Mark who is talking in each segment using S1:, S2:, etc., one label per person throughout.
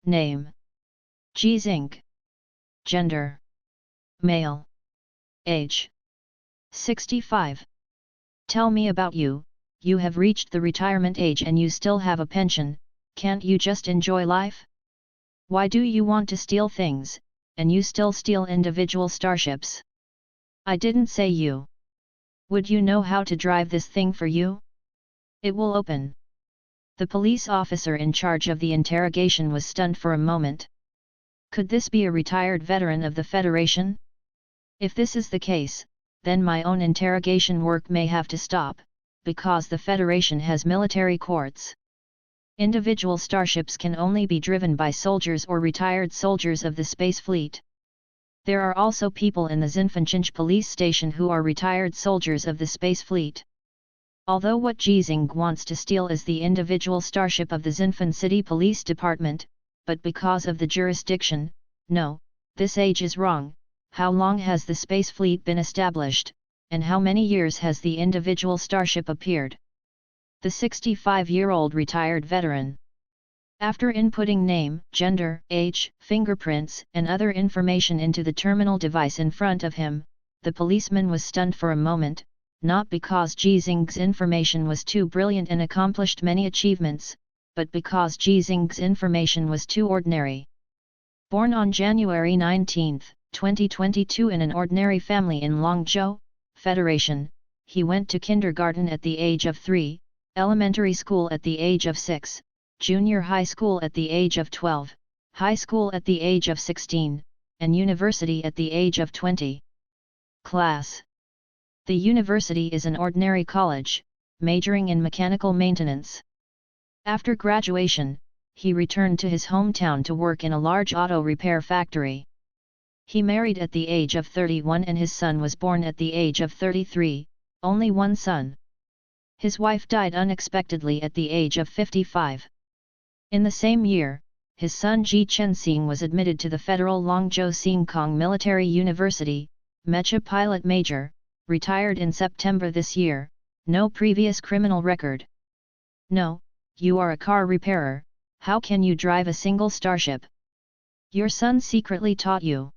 S1: Name: Jizink. Gender: male. Age: 65. Tell me about you. You have reached the retirement age and you still have a pension. Can't you just enjoy life? Why do you want to steal things, and you still steal individual starships? I didn't say you. Would you know how to drive this thing for you? It will open. The police officer in charge of the interrogation was stunned for a moment. Could this be a retired veteran of the Federation? If this is the case, then my own interrogation work may have to stop, because the Federation has military courts. Individual starships can only be driven by soldiers or retired soldiers of the Space Fleet. There are also people in the Zinfanchinch police station who are retired soldiers of the Space Fleet. Although what Jizing wants to steal is the individual starship of the Zinfan City Police Department, but because of the jurisdiction, no, this age is wrong. How long has the Space Fleet been established, and how many years has the individual starship appeared? The 65-year-old retired veteran. After inputting name, gender, age, fingerprints, and other information into the terminal device in front of him, the policeman was stunned for a moment, not because Jizing's information was too brilliant and accomplished many achievements, but because Jizing's information was too ordinary. Born on January 19, 2022 in an ordinary family in Longzhou, Federation, he went to kindergarten at the age of 3, elementary school at the age of 6, junior high school at the age of 12, high school at the age of 16, and university at the age of 20. Class: the university is an ordinary college, majoring in mechanical maintenance. After graduation, he returned to his hometown to work in a large auto repair factory. He married at the age of 31 and his son was born at the age of 33, only one son. His wife died unexpectedly at the age of 55. In the same year, his son Ji Chenxing was admitted to the Federal Longzhou Xingkong Military University, Mecha pilot major, retired in September this year, no previous criminal record. No, you are a car repairer, how can you drive a single starship? Your son secretly taught you.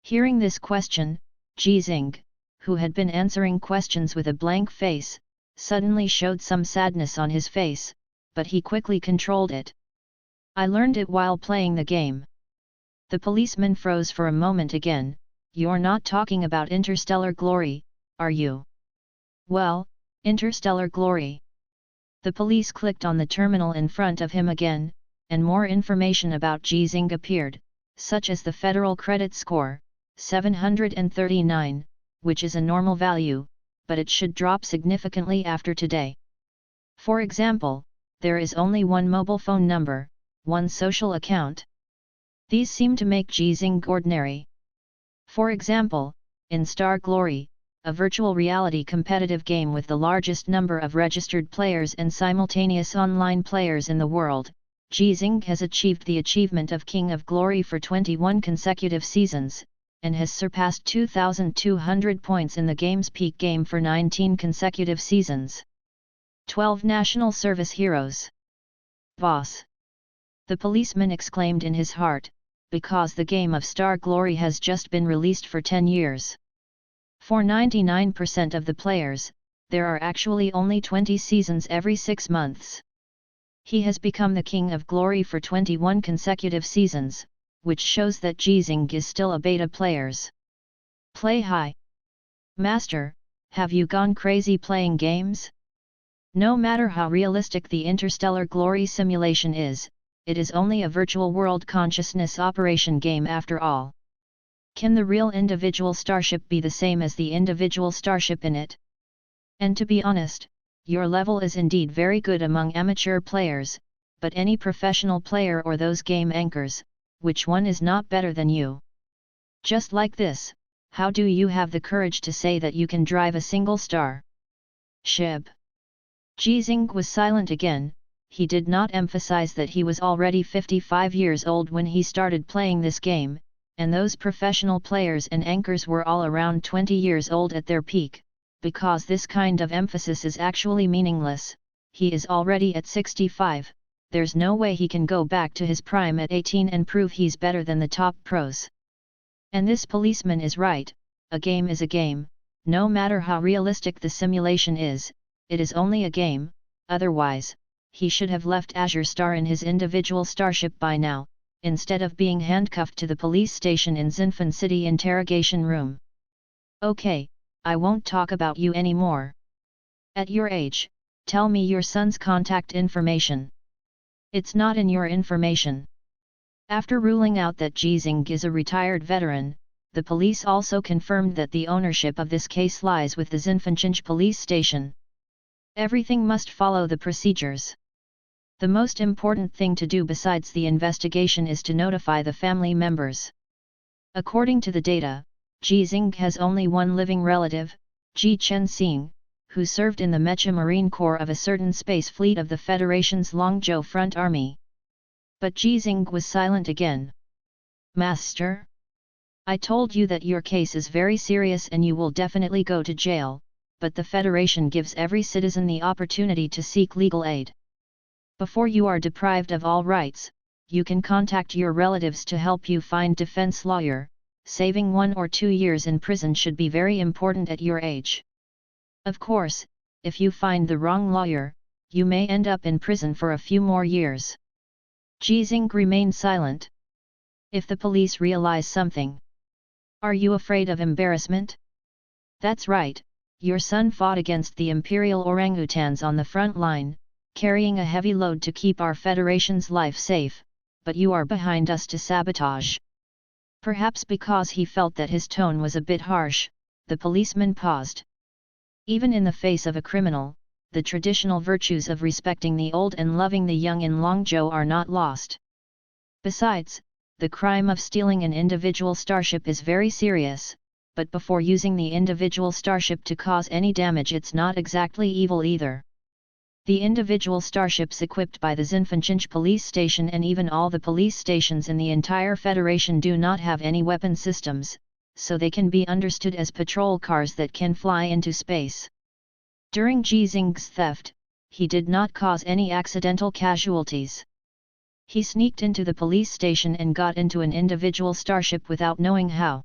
S1: Hearing this question, Jizing, who had been answering questions with a blank face, suddenly showed some sadness on his face, but he quickly controlled it. I learned it while playing the game. The policeman froze for a moment again. You're not talking about interstellar glory, are you? Well, interstellar glory. The police clicked on the terminal in front of him again, and more information about Jizing appeared, such as the federal credit score, 739, which is a normal value, but it should drop significantly after today. For example, there is only one mobile phone number, one social account. These seem to make Jizing ordinary. For example, in Star Glory, a virtual reality competitive game with the largest number of registered players and simultaneous online players in the world, Jizing has achieved the achievement of King of Glory for 21 consecutive seasons, and has surpassed 2,200 points in the game's peak game for 19 consecutive seasons. 12 National Service Heroes. Boss! The policeman exclaimed in his heart, because the game of Star Glory has just been released for 10 years. For 99% of the players, there are actually only 20 seasons every 6 months. He has become the King of Glory for 21 consecutive seasons, which shows that Jizing is still a beta players. Play high. Master, have you gone crazy playing games? No matter how realistic the interstellar glory simulation is, it is only a virtual world consciousness operation game after all. Can the real individual starship be the same as the individual starship in it? And to be honest, your level is indeed very good among amateur players, but any professional player or those game anchors, which one is not better than you? Just like this, how do you have the courage to say that you can drive a single star? Shib. Jizing was silent again. He did not emphasize that he was already 55 years old when he started playing this game, and those professional players and anchors were all around 20 years old at their peak, because this kind of emphasis is actually meaningless. He is already at 65, there's no way he can go back to his prime at 18 and prove he's better than the top pros. And this policeman is right, a game is a game, no matter how realistic the simulation is, it is only a game, otherwise, he should have left Azure Star in his individual starship by now, instead of being handcuffed to the police station in Zinfan City interrogation room. Okay, I won't talk about you anymore. At your age, tell me your son's contact information. It's not in your information. After ruling out that Jizing is a retired veteran, the police also confirmed that the ownership of this case lies with the Zinfanchinj police station. Everything must follow the procedures. The most important thing to do besides the investigation is to notify the family members. According to the data, Jizing has only one living relative, Ji Chen-sing, who served in the Mecha Marine Corps of a certain space fleet of the Federation's Longzhou Front Army. But Jizing was silent again. Master? I told you that your case is very serious and you will definitely go to jail, but the Federation gives every citizen the opportunity to seek legal aid. Before you are deprived of all rights, you can contact your relatives to help you find defense lawyer. Saving 1 or 2 years in prison should be very important at your age. Of course, if you find the wrong lawyer, you may end up in prison for a few more years. Jizing remained silent. If the police realize something. Are you afraid of embarrassment? That's right, your son fought against the imperial orangutans on the front line, carrying a heavy load to keep our Federation's life safe, but you are behind us to sabotage. Perhaps because he felt that his tone was a bit harsh, the policeman paused. Even in the face of a criminal, the traditional virtues of respecting the old and loving the young in Longzhou are not lost. Besides, the crime of stealing an individual starship is very serious, but before using the individual starship to cause any damage, it's not exactly evil either. The individual starships equipped by the Zinfanchinj police station and even all the police stations in the entire Federation do not have any weapon systems, so they can be understood as patrol cars that can fly into space. During Jizing's theft, he did not cause any accidental casualties. He sneaked into the police station and got into an individual starship without knowing how.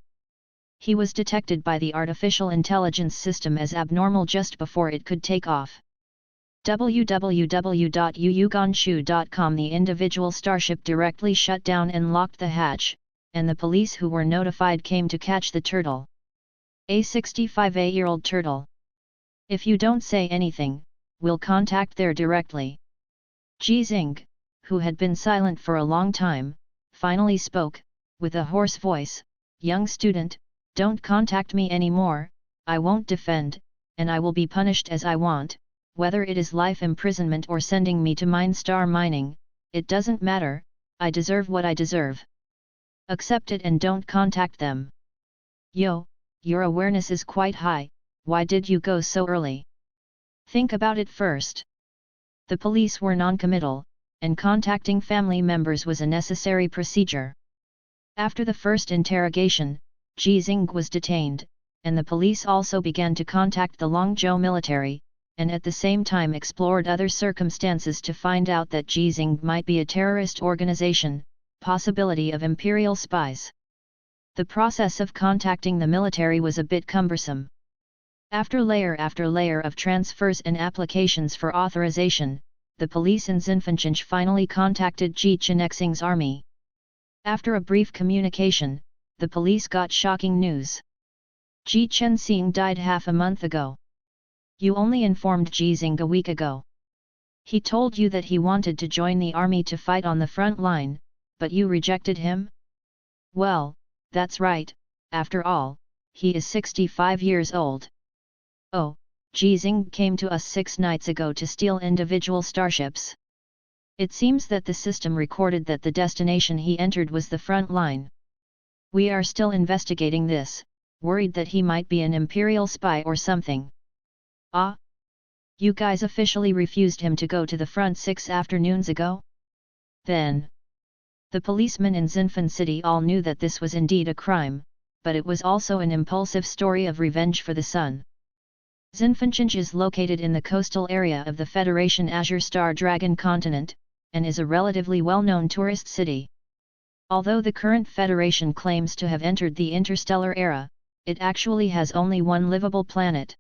S1: He was detected by the artificial intelligence system as abnormal just before it could take off. www.yuyuganshu.com. The individual starship directly shut down and locked the hatch, and the police who were notified came to catch the turtle. A 65-year-old turtle. If you don't say anything, we'll contact there directly. Jizing, who had been silent for a long time, finally spoke, with a hoarse voice, "Young student, don't contact me anymore, I won't defend, and I will be punished as I want, whether it is life imprisonment or sending me to mine star mining, it doesn't matter, I deserve what I deserve. Accept it and don't contact them." Yo, your awareness is quite high, why did you go so early? Think about it first. The police were non-committal, and contacting family members was a necessary procedure. After the first interrogation, Jizing was detained, and the police also began to contact the Longzhou military, and at the same time explored other circumstances to find out that Jizing might be a terrorist organization, possibility of imperial spies. The process of contacting the military was a bit cumbersome. After layer of transfers and applications for authorization, the police in Zinfanchinj finally contacted Ji Chenexing's army. After a brief communication, the police got shocking news. Ji Chen-sing died half a month ago. You only informed Jizing a week ago. He told you that he wanted to join the army to fight on the front line, but you rejected him? Well, that's right, after all, he is 65 years old. Oh, Jizing came to us 6 nights ago to steal individual starships. It seems that the system recorded that the destination he entered was the front line. We are still investigating this, worried that he might be an imperial spy or something. Ah? You guys officially refused him to go to the front 6 afternoons ago? Then. The policemen in Zinfan City all knew that this was indeed a crime, but it was also an impulsive story of revenge for the son. Zinfanchinj is located in the coastal area of the Federation Azure Star Dragon continent, and is a relatively well-known tourist city. Although the current Federation claims to have entered the interstellar era, it actually has only one livable planet.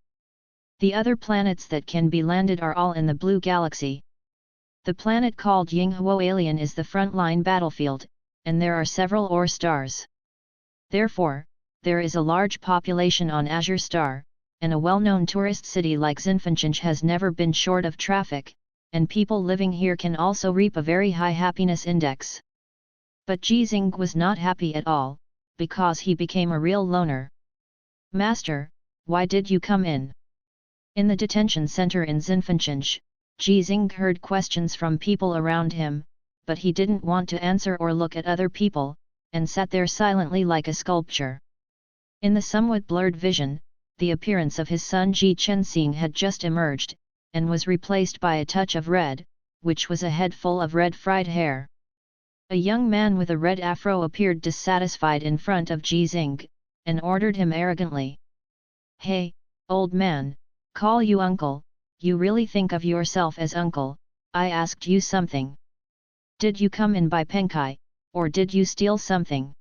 S1: The other planets that can be landed are all in the blue galaxy. The planet called Yinghuo Alien is the frontline battlefield, and there are several ore stars. Therefore, there is a large population on Azure Star, and a well-known tourist city like Zinfencheng has never been short of traffic, and people living here can also reap a very high happiness index. But Jizing was not happy at all, because he became a real loner. "Master, why did you come in?" In the detention center in Zinfencheng, Jizing heard questions from people around him, but he didn't want to answer or look at other people, and sat there silently like a sculpture. In the somewhat blurred vision, the appearance of his son Ji Chenxing had just emerged, and was replaced by a touch of red, which was a head full of red fried hair. A young man with a red afro appeared dissatisfied in front of Jizing, and ordered him arrogantly. "Hey, old man, call you uncle, you really think of yourself as uncle? I asked you something. Did you come in by Penkai, or did you steal something?"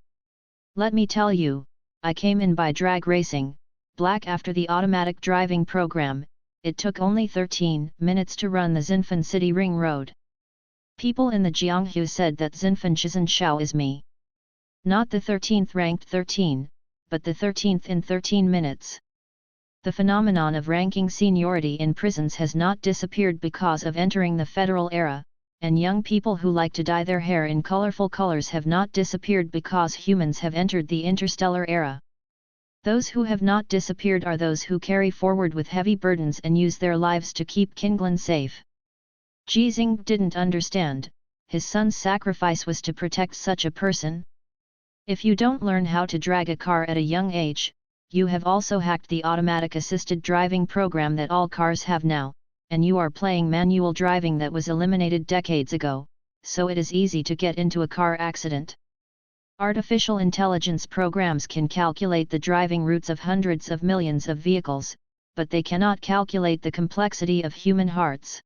S1: "Let me tell you, I came in by drag racing, black after the automatic driving program. It took only 13 minutes to run the Zinfen City Ring Road. People in the Jianghu said that Zinfen Shao is me. Not the 13th ranked 13, but the 13th in 13 minutes. The phenomenon of ranking seniority in prisons has not disappeared because of entering the federal era, and young people who like to dye their hair in colorful colors have not disappeared because humans have entered the interstellar era. Those who have not disappeared are those who carry forward with heavy burdens and use their lives to keep Kinglan safe." Jizing didn't understand, his son's sacrifice was to protect such a person. If you don't learn how to drag a car at a young age, you have also hacked the automatic assisted driving program that all cars have now, and you are playing manual driving that was eliminated decades ago, so it is easy to get into a car accident. Artificial intelligence programs can calculate the driving routes of hundreds of millions of vehicles, but they cannot calculate the complexity of human hearts.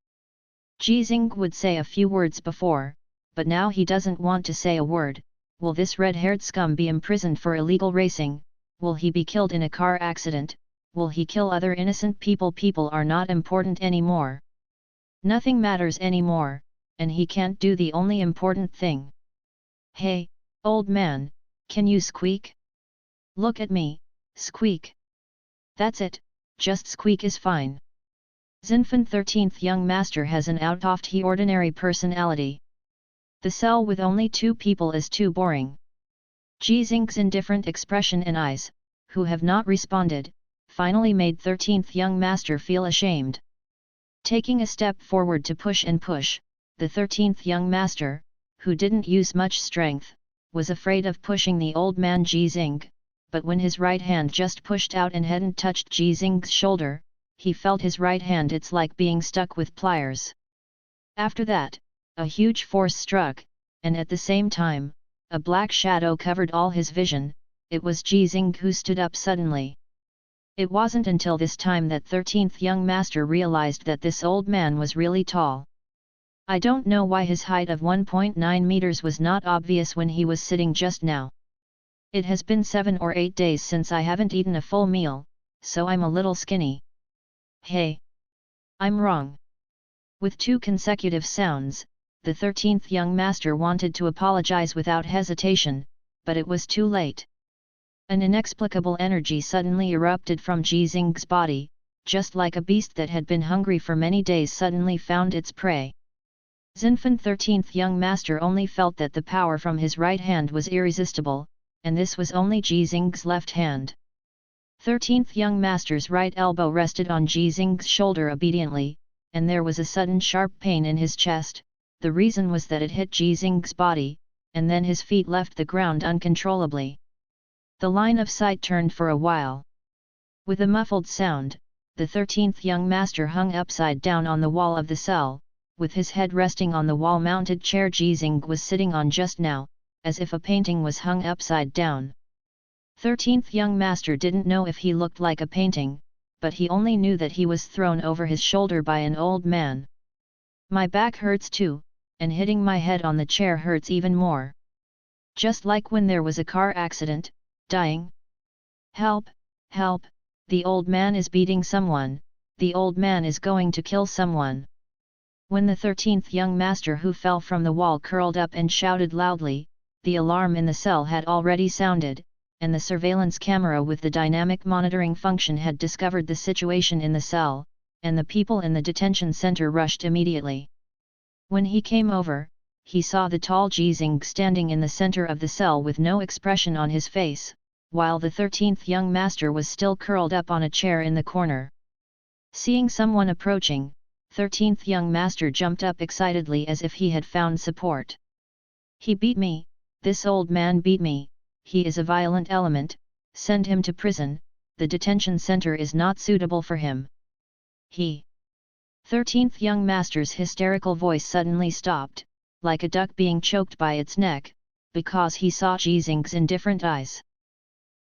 S1: Jizing would say a few words before, but now he doesn't want to say a word. Will this red-haired scum be imprisoned for illegal racing? Will he be killed in a car accident? Will he kill other innocent people? People are not important anymore. Nothing matters anymore, and he can't do the only important thing. "Hey, old man, can you squeak? Look at me, squeak. That's it, just squeak is fine." Zinfen 13th young master has an out-of-the-ordinary personality. The cell with only 2 people is too boring. Jizing's indifferent expression and eyes, who have not responded, finally made 13th young master feel ashamed. Taking a step forward to push and push, the 13th young master, who didn't use much strength, was afraid of pushing the old man Jizing, but when his right hand just pushed out and hadn't touched Jizing's shoulder, he felt his right hand, it's like being stuck with pliers. After that, a huge force struck, and at the same time, a black shadow covered all his vision. It was Jizing who stood up suddenly. It wasn't until this time that 13th young master realized that this old man was really tall. I don't know why his height of 1.9 meters was not obvious when he was sitting just now. It has been 7 or 8 days since I haven't eaten a full meal, so I'm a little skinny. Hey! I'm wrong. With 2 consecutive sounds, the 13th young master wanted to apologize without hesitation, but it was too late. An inexplicable energy suddenly erupted from Jizing's body, just like a beast that had been hungry for many days suddenly found its prey. Zinfen 13th young master only felt that the power from his right hand was irresistible, and this was only Jizing's left hand. 13th young master's right elbow rested on Jizing's shoulder obediently, and there was a sudden sharp pain in his chest. The reason was that it hit Jizing's body, and then his feet left the ground uncontrollably. The line of sight turned for a while. With a muffled sound, the 13th young master hung upside down on the wall of the cell, with his head resting on the wall-mounted chair Jizing was sitting on just now, as if a painting was hung upside down. 13th young master didn't know if he looked like a painting, but he only knew that he was thrown over his shoulder by an old man. "My back hurts too," and hitting my head on the chair hurts even more. Just like when there was a car accident, dying. Help, help, the old man is beating someone, the old man is going to kill someone. When the 13th young master who fell from the wall curled up and shouted loudly, the alarm in the cell had already sounded, and the surveillance camera with the dynamic monitoring function had discovered the situation in the cell, and the people in the detention center rushed immediately. When he came over, he saw the tall Jizing standing in the center of the cell with no expression on his face, while the 13th young master was still curled up on a chair in the corner. Seeing someone approaching, 13th young master jumped up excitedly as if he had found support. He beat me, this old man beat me, he is a violent element, send him to prison, the detention center is not suitable for him. He. 13th young master's hysterical voice suddenly stopped, like a duck being choked by its neck, because he saw Jizing's indifferent eyes.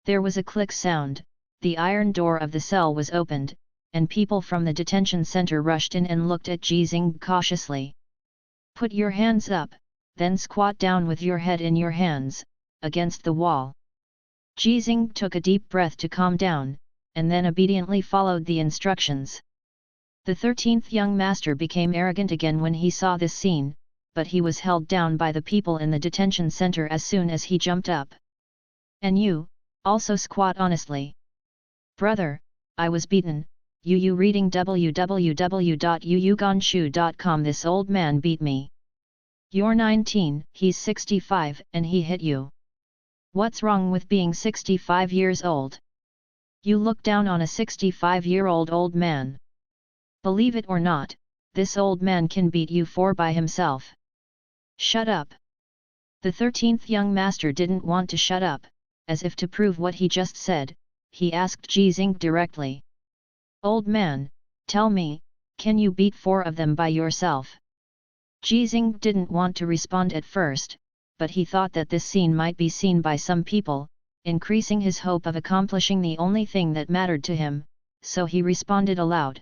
S1: There was a click sound, the iron door of the cell was opened, and people from the detention center rushed in and looked at Jizing cautiously. Put your hands up, then squat down with your head in your hands, against the wall. Jizing took a deep breath to calm down, and then obediently followed the instructions. The 13th young master became arrogant again when he saw this scene, but he was held down by the people in the detention center as soon as he jumped up. And you, also squat honestly. Brother, I was beaten, you reading www.yuyuganshu.com. This old man beat me. You're 19, he's 65 and he hit you. What's wrong with being 65 years old? You look down on a 65-year-old old man. Believe it or not, this old man can beat you for by himself. Shut up. The 13th young master didn't want to shut up, as if to prove what he just said, he asked Jizing directly. Old man, tell me, can you beat 4 of them by yourself? Jizing didn't want to respond at first, but he thought that this scene might be seen by some people, increasing his hope of accomplishing the only thing that mattered to him, so he responded aloud.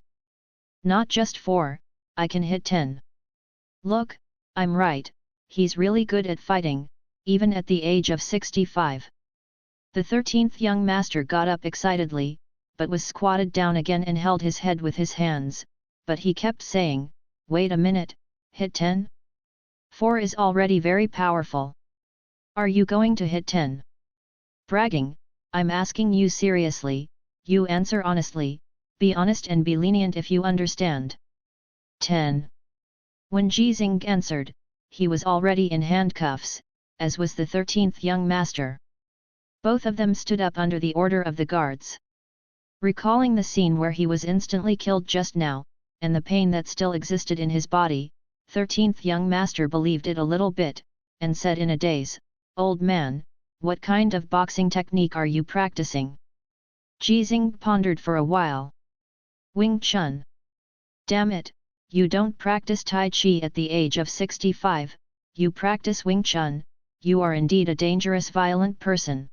S1: Not just 4, I can hit 10. Look, I'm right, he's really good at fighting, even at the age of 65. The 13th young master got up excitedly, but was squatted down again and held his head with his hands, but he kept saying, wait a minute, hit 10? 4 is already very powerful. Are you going to hit 10? Bragging, I'm asking you seriously, you answer honestly, be honest and be lenient if you understand. 10. When Jizing answered, he was already in handcuffs, as was the 13th young master. Both of them stood up under the order of the guards. Recalling the scene where he was instantly killed just now, and the pain that still existed in his body, 13th young master believed it a little bit, and said in a daze, Old man, what kind of boxing technique are you practicing? Jizing pondered for a while. Wing Chun. Damn it, you don't practice Tai Chi at the age of 65, you practice Wing Chun, you are indeed a dangerous violent person.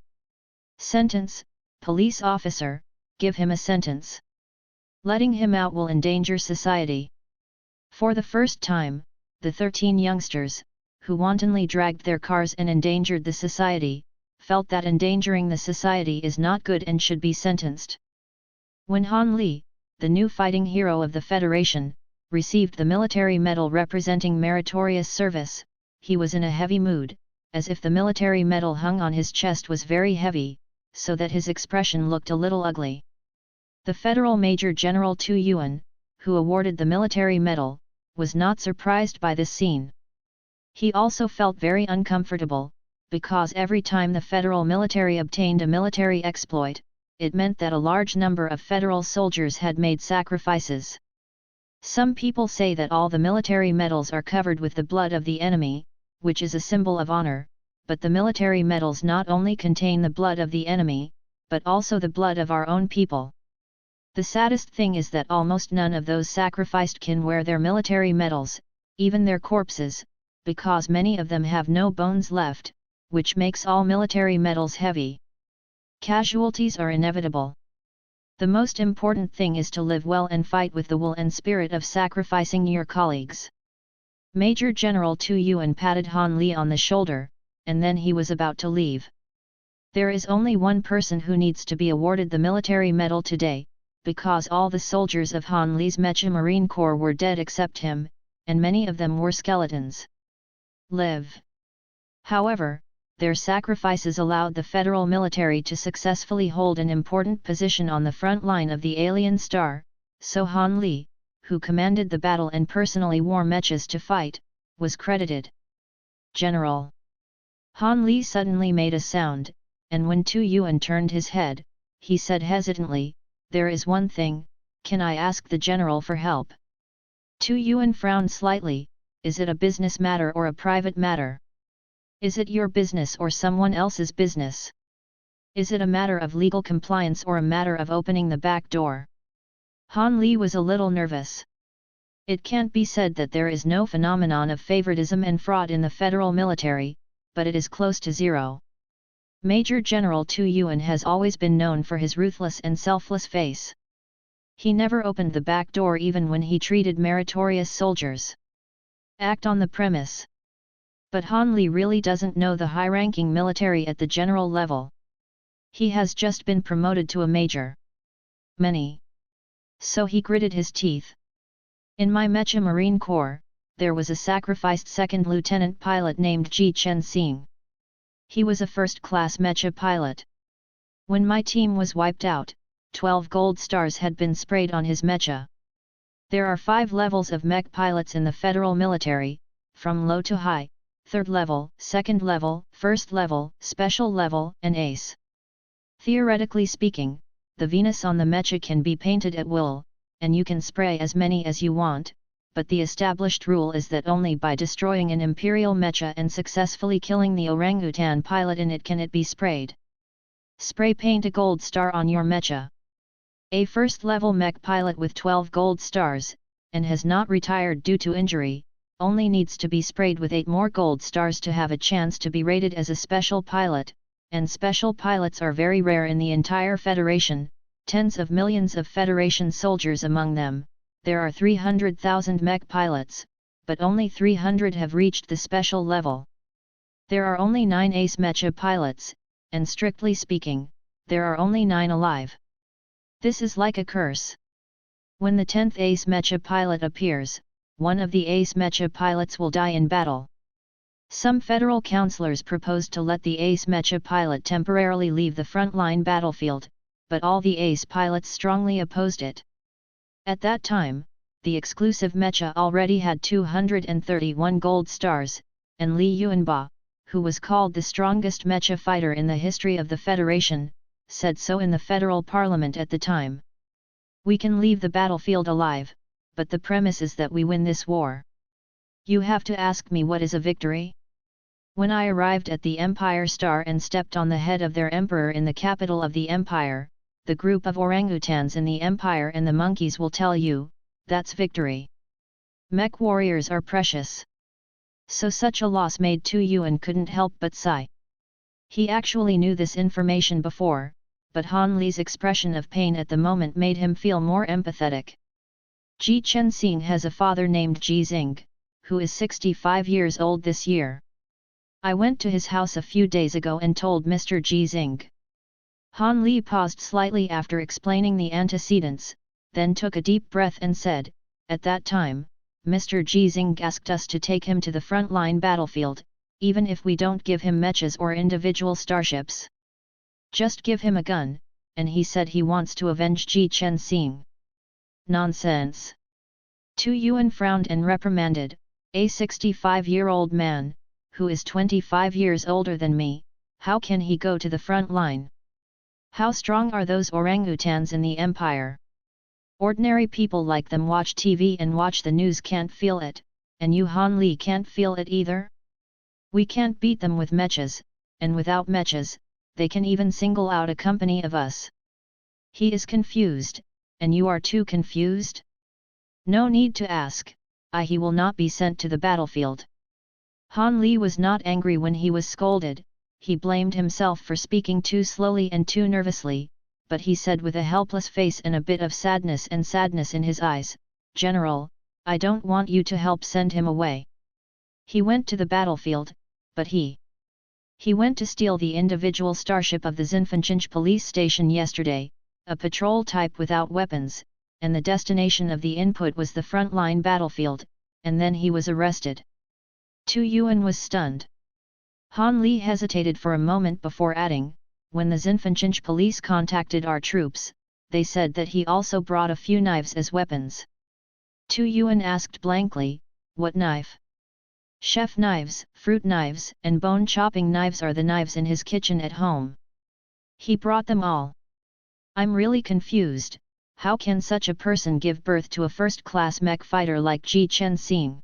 S1: Sentence, police officer, give him a sentence. Letting him out will endanger society. For the first time, the 13 youngsters, who wantonly dragged their cars and endangered the society, felt that endangering the society is not good and should be sentenced. When Han Li, the new fighting hero of the Federation, received the military medal representing meritorious service, he was in a heavy mood, as if the military medal hung on his chest was very heavy, so that his expression looked a little ugly. The Federal Major General Tu Yuan, who awarded the military medal, was not surprised by this scene. He also felt very uncomfortable, because every time the federal military obtained a military exploit, it meant that a large number of federal soldiers had made sacrifices. Some people say that all the military medals are covered with the blood of the enemy, which is a symbol of honor, but the military medals not only contain the blood of the enemy, but also the blood of our own people. The saddest thing is that almost none of those sacrificed can wear their military medals, even their corpses, because many of them have no bones left, which makes all military medals heavy. Casualties are inevitable. The most important thing is to live well and fight with the will and spirit of sacrificing your colleagues. Major General Tu Yuan patted Han Li on the shoulder, and then he was about to leave. There is only one person who needs to be awarded the military medal today, because all the soldiers of Han Li's Mecha Marine Corps were dead except him, and many of them were skeletons. Live. However, their sacrifices allowed the federal military to successfully hold an important position on the front line of the alien star, so Han Li, who commanded the battle and personally wore mechas to fight, was credited. General. Han Li suddenly made a sound, and when Tu Yuan turned his head, he said hesitantly, "There is one thing, can I ask the general for help?" Tu Yuan frowned slightly, "Is it a business matter or a private matter? Is it your business or someone else's business? Is it a matter of legal compliance or a matter of opening the back door?" Han Li was a little nervous. It can't be said that there is no phenomenon of favoritism and fraud in the federal military, but it is close to zero. Major General Tu Yuan has always been known for his ruthless and selfless face. He never opened the back door even when he treated meritorious soldiers. Act on the premise. But Han Li really doesn't know the high-ranking military at the general level. He has just been promoted to a major. Many. So he gritted his teeth. In my Mecha Marine Corps, there was a sacrificed second lieutenant pilot named Ji Chen-sing. He was a first-class Mecha pilot. When my team was wiped out, 12 gold stars had been sprayed on his Mecha. There are 5 levels of mech pilots in the federal military, from low to high, 3rd level, 2nd level, 1st level, special level, and ace. Theoretically speaking, the Venus on the Mecha can be painted at will, and you can spray as many as you want, but the established rule is that only by destroying an Imperial Mecha and successfully killing the orangutan pilot in it can it be sprayed. Spray paint a gold star on your Mecha. A first-level mech pilot with 12 gold stars, and has not retired due to injury, only needs to be sprayed with 8 more gold stars to have a chance to be rated as a special pilot, and special pilots are very rare in the entire Federation, tens of millions of Federation soldiers among them. There are 300,000 mech pilots, but only 300 have reached the special level. There are only 9 ace Mecha pilots, and strictly speaking, there are only 9 alive. This is like a curse. When the 10th ace Mecha pilot appears, one of the ace Mecha pilots will die in battle. Some federal councillors proposed to let the ace Mecha pilot temporarily leave the frontline battlefield, but all the ace pilots strongly opposed it. At that time, the exclusive Mecha already had 231 gold stars, and Li Yuanba, who was called the strongest Mecha fighter in the history of the Federation, said so in the federal parliament at the time. "We can leave the battlefield alive, but the premise is that we win this war. You have to ask me what is a victory?" When I arrived at the Empire Star and stepped on the head of their emperor in the capital of the Empire, the group of orangutans in the Empire and the monkeys will tell you, that's victory. Mech warriors are precious. So such a loss made Tu Yuan couldn't help but sigh. He actually knew this information before, but Han Li's expression of pain at the moment made him feel more empathetic. Ji Chen-sing has a father named Ji Xing, who is 65 years old this year. I went to his house a few days ago and told Mr. Ji Xing. Han Li paused slightly after explaining the antecedents, then took a deep breath and said, "At that time, Mr. Ji Xing asked us to take him to the front-line battlefield, even if we don't give him mechas or individual starships. Just give him a gun, and he said he wants to avenge Ji Chen-sing." Nonsense! Tu Yuan frowned and reprimanded, "A 65-year-old man, who is 25 years older than me, how can he go to the front line? How strong are those orangutans in the Empire? Ordinary people like them watch TV and watch the news can't feel it, and you Han Li can't feel it either? We can't beat them with mechas, and without mechas, they can even single out a company of us. He is confused, and you are too confused? No need to ask, he will not be sent to the battlefield." Han Li was not angry when he was scolded, he blamed himself for speaking too slowly and too nervously, but he said with a helpless face and a bit of sadness in his eyes, "General, I don't want you to help send him away. He went to the battlefield, but he went to steal the individual starship of the Zinfanchinch police station yesterday, a patrol type without weapons, and the destination of the input was the frontline battlefield, and then he was arrested. Tu Yuan was stunned. Han Li hesitated for a moment before adding, when the Zinfanchinch police contacted our troops, they said that he also brought a few knives as weapons. Tu Yuan asked blankly, what knife? Chef knives, fruit knives, and bone-chopping knives are the knives in his kitchen at home. He brought them all. I'm really confused, how can such a person give birth to a first-class mech fighter like Ji Chen-Xing?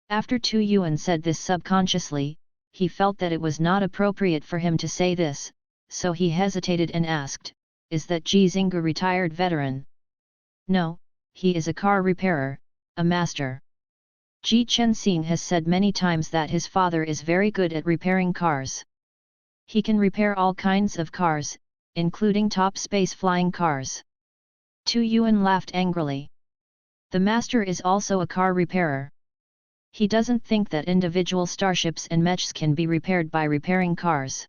S1: After Tu Yuan said this subconsciously, he felt that it was not appropriate for him to say this, so he hesitated and asked, is that Ji Xing a retired veteran? No, he is a car repairer, a master. Ji Chen-Xing has said many times that his father is very good at repairing cars. He can repair all kinds of cars, including top space flying cars. Tu Yuan laughed angrily. The master is also a car repairer. He doesn't think that individual starships and mechs can be repaired by repairing cars.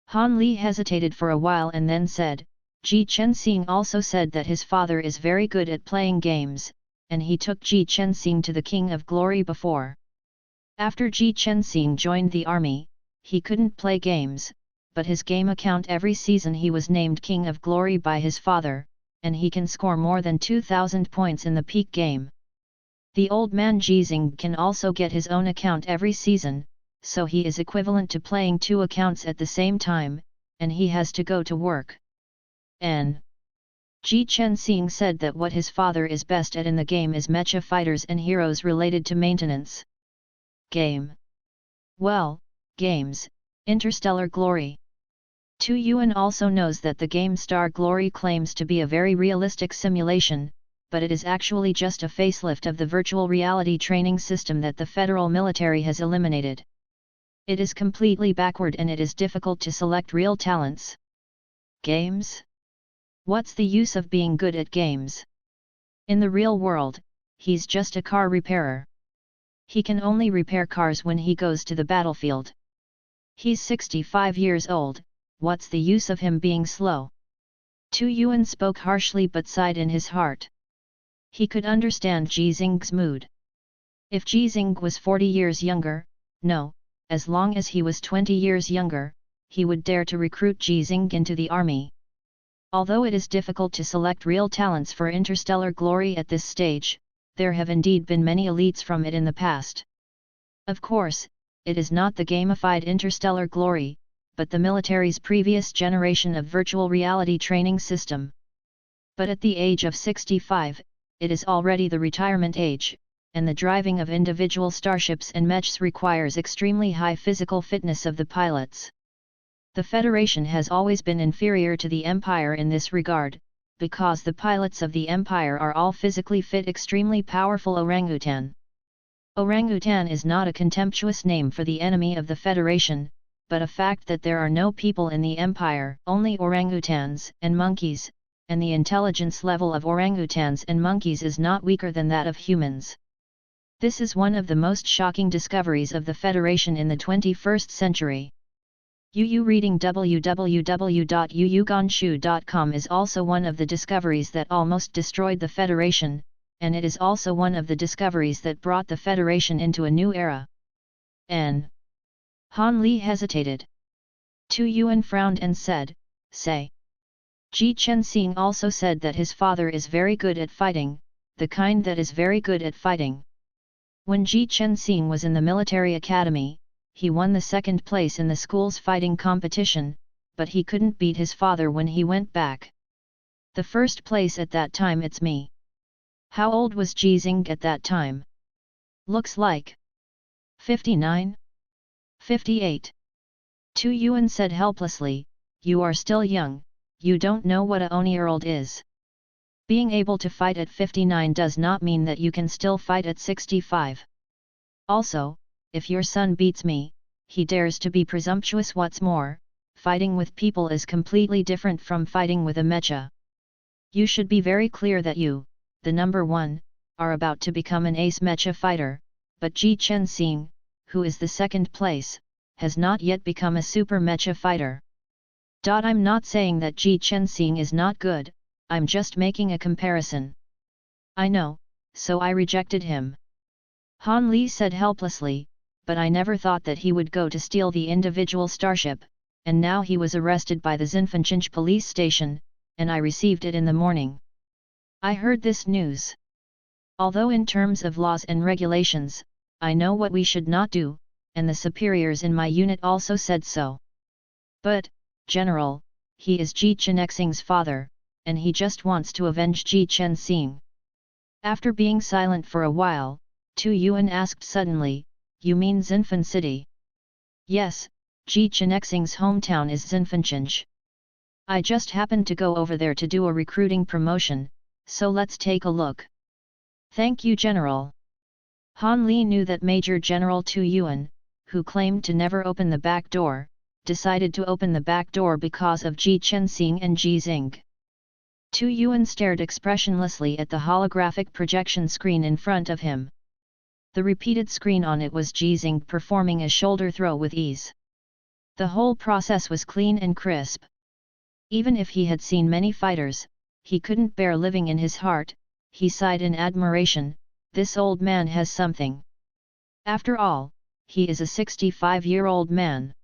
S1: Han Li hesitated for a while and then said, Ji Chen-Xing also said that his father is very good at playing games, and he took Ji Chen-Xing to the King of Glory before. After Ji Chen-Xing joined the army, he couldn't play games, but his game account every season he was named King of Glory by his father, and he can score more than 2,000 points in the peak game. The old man Ji Xing can also get his own account every season, so he is equivalent to playing 2 accounts at the same time, and he has to go to work. Ji Chen-Xing said that what his father is best at in the game is mecha fighters and heroes related to maintenance. Game. Well, games, Interstellar Glory. Tu Yuan also knows that the game Star Glory claims to be a very realistic simulation, but it is actually just a facelift of the virtual reality training system that the federal military has eliminated. It is completely backward and it is difficult to select real talents. Games? What's the use of being good at games? In the real world, he's just a car repairer. He can only repair cars when he goes to the battlefield. He's 65 years old, what's the use of him being slow? Tu Yuan spoke harshly but sighed in his heart. He could understand Ji Xing's mood. If Ji Xing was 40 years younger, no, as long as he was 20 years younger, he would dare to recruit Ji Xing into the army. Although it is difficult to select real talents for Interstellar Glory at this stage, there have indeed been many elites from it in the past. Of course, it is not the gamified Interstellar Glory, but the military's previous generation of virtual reality training system. But at the age of 65, it is already the retirement age, and the driving of individual starships and mechs requires extremely high physical fitness of the pilots. The Federation has always been inferior to the Empire in this regard, because the pilots of the Empire are all physically fit, extremely powerful orangutan. Orangutan is not a contemptuous name for the enemy of the Federation, but a fact that there are no people in the Empire, only orangutans and monkeys, and the intelligence level of orangutans and monkeys is not weaker than that of humans. This is one of the most shocking discoveries of the Federation in the 21st century. UU reading www.uuganshu.com is also one of the discoveries that almost destroyed the Federation, and it is also one of the discoveries that brought the Federation into a new era. Han Li hesitated. Tu Yuan frowned and said, say. Ji Chen-Xing also said that his father is very good at fighting, the kind that is very good at fighting. When Ji Chen-Xing was in the military academy, he won the 2nd place in the school's fighting competition, but he couldn't beat his father when he went back. The 1st place at that time, it's me. How old was Ji Xing at that time? Looks like 59? 58. Tu Yuan said helplessly, you are still young, you don't know what a Oni-year-old is. Being able to fight at 59 does not mean that you can still fight at 65. Also, if your son beats me, he dares to be presumptuous. What's more, fighting with people is completely different from fighting with a mecha. You should be very clear that you, the number 1, are about to become an ace mecha fighter, but Ji Chen-Xing, who is the second place, has not yet become a super mecha fighter. I'm not saying that Ji Chenxing is not good, I'm just making a comparison. I know, so I rejected him. Han Li said helplessly, but I never thought that he would go to steal the individual starship, and now he was arrested by the Zinfenchinch police station, and I received it in the morning. I heard this news. Although in terms of laws and regulations, I know what we should not do, and the superiors in my unit also said so. But, General, he is Ji Chenxing's father, and he just wants to avenge Ji Chenxing. After being silent for a while, Tu Yuan asked suddenly, you mean Zinfen City? Yes, Ji Chenxing's hometown is Zinfenchinch. I just happened to go over there to do a recruiting promotion, so let's take a look. Thank you, General. Han Li knew that Major General Tu Yuan, who claimed to never open the back door, decided to open the back door because of Ji Chenxing and Ji Xing. Tu Yuan stared expressionlessly at the holographic projection screen in front of him. The repeated screen on it was Ji Xing performing a shoulder throw with ease. The whole process was clean and crisp. Even if he had seen many fighters, he couldn't bear living in his heart, he sighed in admiration, this old man has something. After all, he is a 65-year-old man.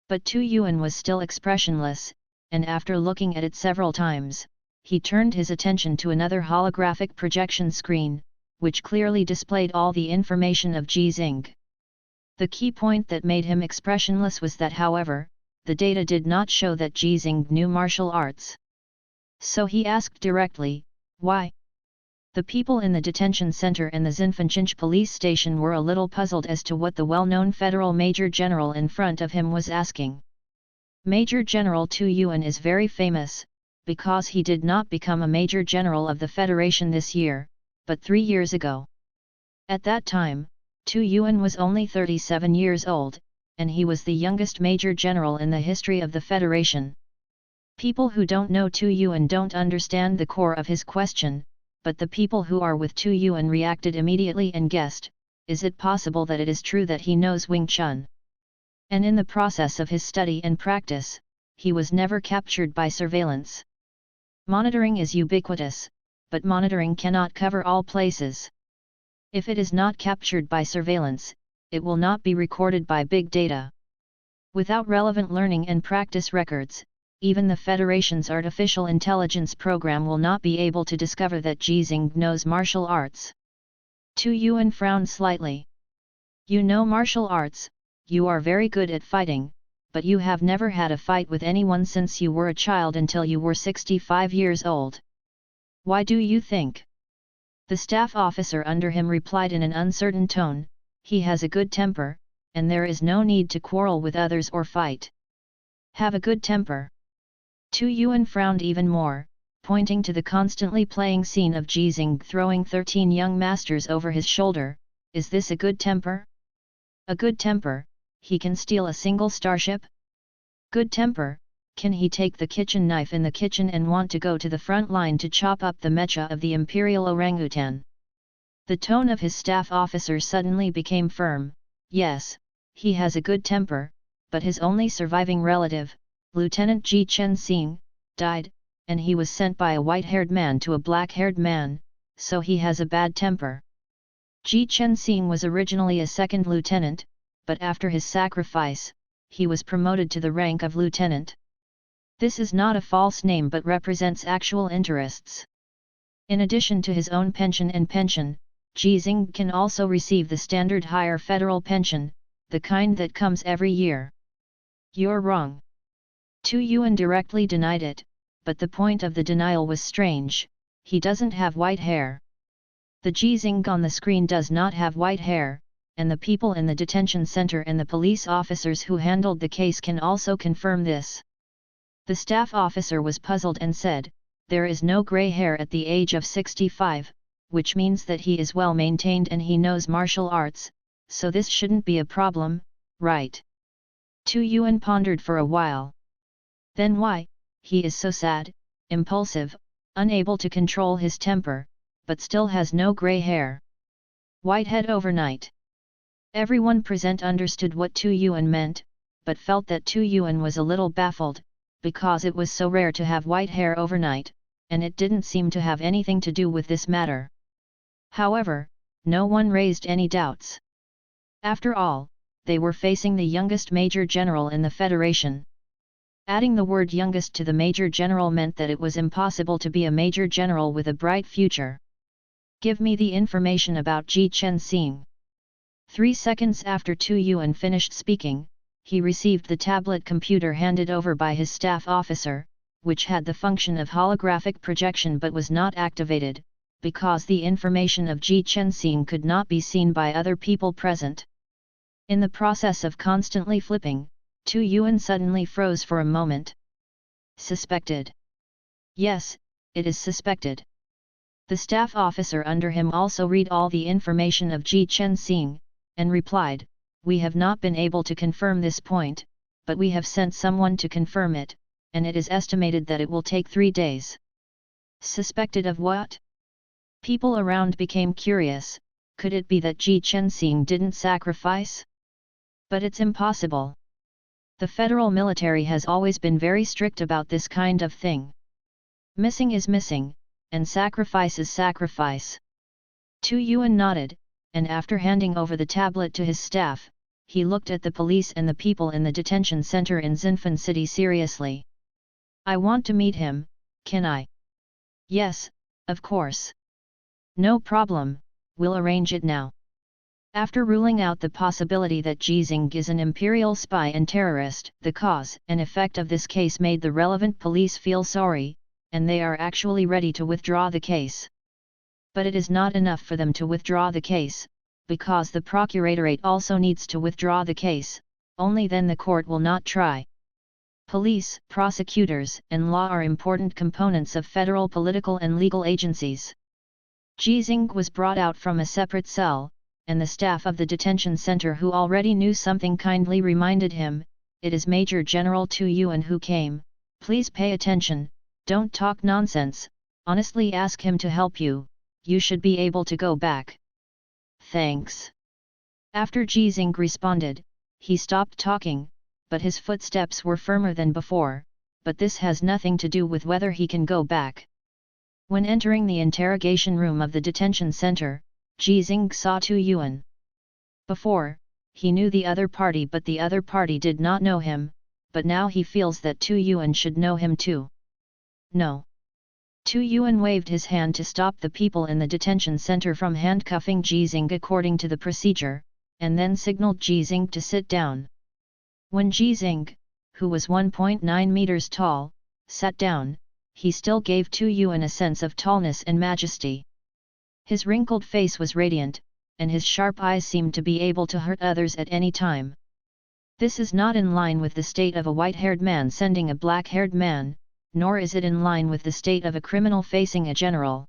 S1: But Tu Yuan was still expressionless, and after looking at it several times, he turned his attention to another holographic projection screen, which clearly displayed all the information of Ji Xing. The key point that made him expressionless was that, however, the data did not show that Ji Xing knew martial arts. So he asked directly, why? The people in the detention center and the Zinfenchinch police station were a little puzzled as to what the well-known federal major general in front of him was asking. Major General Tu Yuan is very famous, because he did not become a major general of the Federation this year, but 3 years ago. At that time, Tu Yuan was only 37 years old, and he was the youngest major general in the history of the Federation. People who don't know Tu Yuan don't understand the core of his question, but the people who are with Tu Yuan reacted immediately and guessed, is it possible that it is true that he knows Wing Chun? And in the process of his study and practice, he was never captured by surveillance. Monitoring is ubiquitous, but monitoring cannot cover all places. If it is not captured by surveillance, it will not be recorded by big data. Without relevant learning and practice records, even the Federation's artificial intelligence program will not be able to discover that Ji Xing knows martial arts. Tu Yuan frowned slightly. You know martial arts, you are very good at fighting, but you have never had a fight with anyone since you were a child until you were 65 years old. Why do you think? The staff officer under him replied in an uncertain tone, he has a good temper, and there is no need to quarrel with others or fight. Have a good temper. Tu Yuan frowned even more, pointing to the constantly playing scene of Ji Xing throwing 13 young masters over his shoulder, is this a good temper? A good temper, he can steal a single starship? Good temper, can he take the kitchen knife in the kitchen and want to go to the front line to chop up the mecha of the imperial orangutan? The tone of his staff officer suddenly became firm. Yes, he has a good temper, but his only surviving relative, Lieutenant Ji Chenxing, died, and he was sent by a white-haired man to a black-haired man, so he has a bad temper. Ji Chenxing was originally a second lieutenant, but after his sacrifice, he was promoted to the rank of lieutenant. This is not a false name but represents actual interests. In addition to his own pension and pension, Ji Xing can also receive the standard higher federal pension, the kind that comes every year. You're wrong. Tu Yuan directly denied it, but the point of the denial was strange, he doesn't have white hair. The Ji Xing on the screen does not have white hair, and the people in the detention center and the police officers who handled the case can also confirm this. The staff officer was puzzled and said, there is no gray hair at the age of 65, which means that he is well maintained and he knows martial arts, so this shouldn't be a problem, right? Tu Yuan pondered for a while. Then why, he is so sad, impulsive, unable to control his temper, but still has no gray hair. Whitehead overnight. Everyone present understood what Tu Yuan meant, but felt that Tu Yuan was a little baffled, because it was so rare to have white hair overnight, and it didn't seem to have anything to do with this matter. However, no one raised any doubts. After all, they were facing the youngest major general in the Federation. Adding the word youngest to the major general meant that it was impossible to be a major general with a bright future. Give me the information about Ji Chen-sing. 3 seconds after Tu Yuan finished speaking, he received the tablet computer handed over by his staff officer, which had the function of holographic projection but was not activated, because the information of Ji Chen-sing could not be seen by other people present. In the process of constantly flipping, Tu Yuan suddenly froze for a moment. Suspected. Yes, it is suspected. The staff officer under him also read all the information of Ji Chen-sing, and replied, "We have not been able to confirm this point, but we have sent someone to confirm it, and it is estimated that it will take 3 days." Suspected of what? People around became curious. Could it be that Ji Chen-sing didn't sacrifice? But it's impossible. The federal military has always been very strict about this kind of thing. Missing is missing, and sacrifice is sacrifice. Tu Yuan nodded, and after handing over the tablet to his staff, he looked at the police and the people in the detention center in Xinfan City seriously. "I want to meet him, can I?" "Yes, of course. No problem, we'll arrange it now." After ruling out the possibility that Jizing is an imperial spy and terrorist, the cause and effect of this case made the relevant police feel sorry, and they are actually ready to withdraw the case. But it is not enough for them to withdraw the case, because the Procuratorate also needs to withdraw the case, only then the court will not try. Police, prosecutors, and law are important components of federal political and legal agencies. Jizing was brought out from a separate cell, and the staff of the detention center who already knew something kindly reminded him, "It is Major General Tu Yuan who came, please pay attention, don't talk nonsense, honestly ask him to help you, you should be able to go back." "Thanks." After Jizing responded, he stopped talking, but his footsteps were firmer than before, but this has nothing to do with whether he can go back. When entering the interrogation room of the detention center, Jizing saw Tu Yuan. Before, he knew the other party but the other party did not know him, but now he feels that Tu Yuan should know him too. "No." Tu Yuan waved his hand to stop the people in the detention center from handcuffing Jizing according to the procedure, and then signaled Jizing to sit down. When Jizing, who was 1.9 meters tall, sat down, he still gave Tu Yuan a sense of tallness and majesty. His wrinkled face was radiant, and his sharp eyes seemed to be able to hurt others at any time. This is not in line with the state of a white-haired man sending a black-haired man, nor is it in line with the state of a criminal facing a general.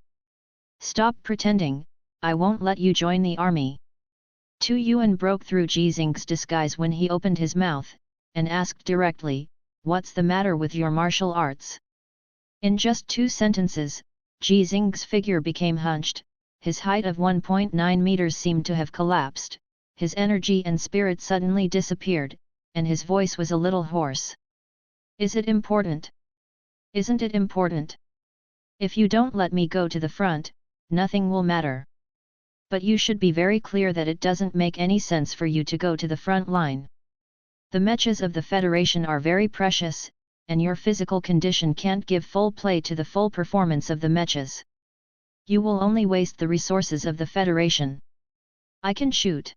S1: "Stop pretending, I won't let you join the army." Tu Yuan broke through Jizing's disguise when he opened his mouth, and asked directly, "What's the matter with your martial arts?" In just 2 sentences, Jizing's figure became hunched, his height of 1.9 meters seemed to have collapsed, his energy and spirit suddenly disappeared, and his voice was a little hoarse. "Is it important? Isn't it important? If you don't let me go to the front, nothing will matter. But you should be very clear that it doesn't make any sense for you to go to the front line. The mechas of the Federation are very precious, and your physical condition can't give full play to the full performance of the mechas. You will only waste the resources of the Federation. I can shoot.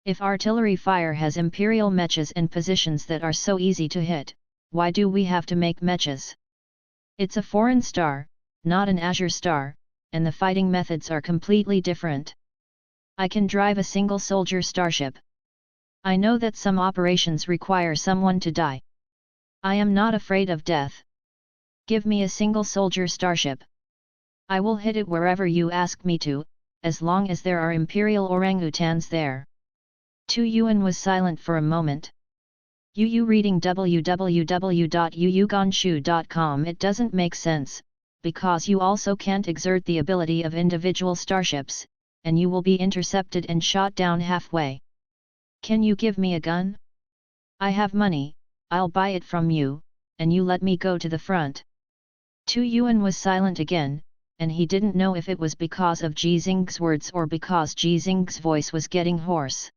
S1: If artillery fire has Imperial mechas and positions that are so easy to hit, why do we have to make mechas? It's a foreign star, not an Azure star, and the fighting methods are completely different. I can drive a single soldier starship. I know that some operations require someone to die. I am not afraid of death. Give me a single soldier starship. I will hit it wherever you ask me to, as long as there are Imperial orangutans there." Tu Yuan was silent for a moment. Yu reading www.yuyuganshu.com. It doesn't make sense, because you also can't exert the ability of individual starships, and you will be intercepted and shot down halfway. Can you give me a gun? I have money, I'll buy it from you, and you let me go to the front. Tu Yuan was silent again, and he didn't know if it was because of Ji Xing's words or because Ji Xing's voice was getting hoarse.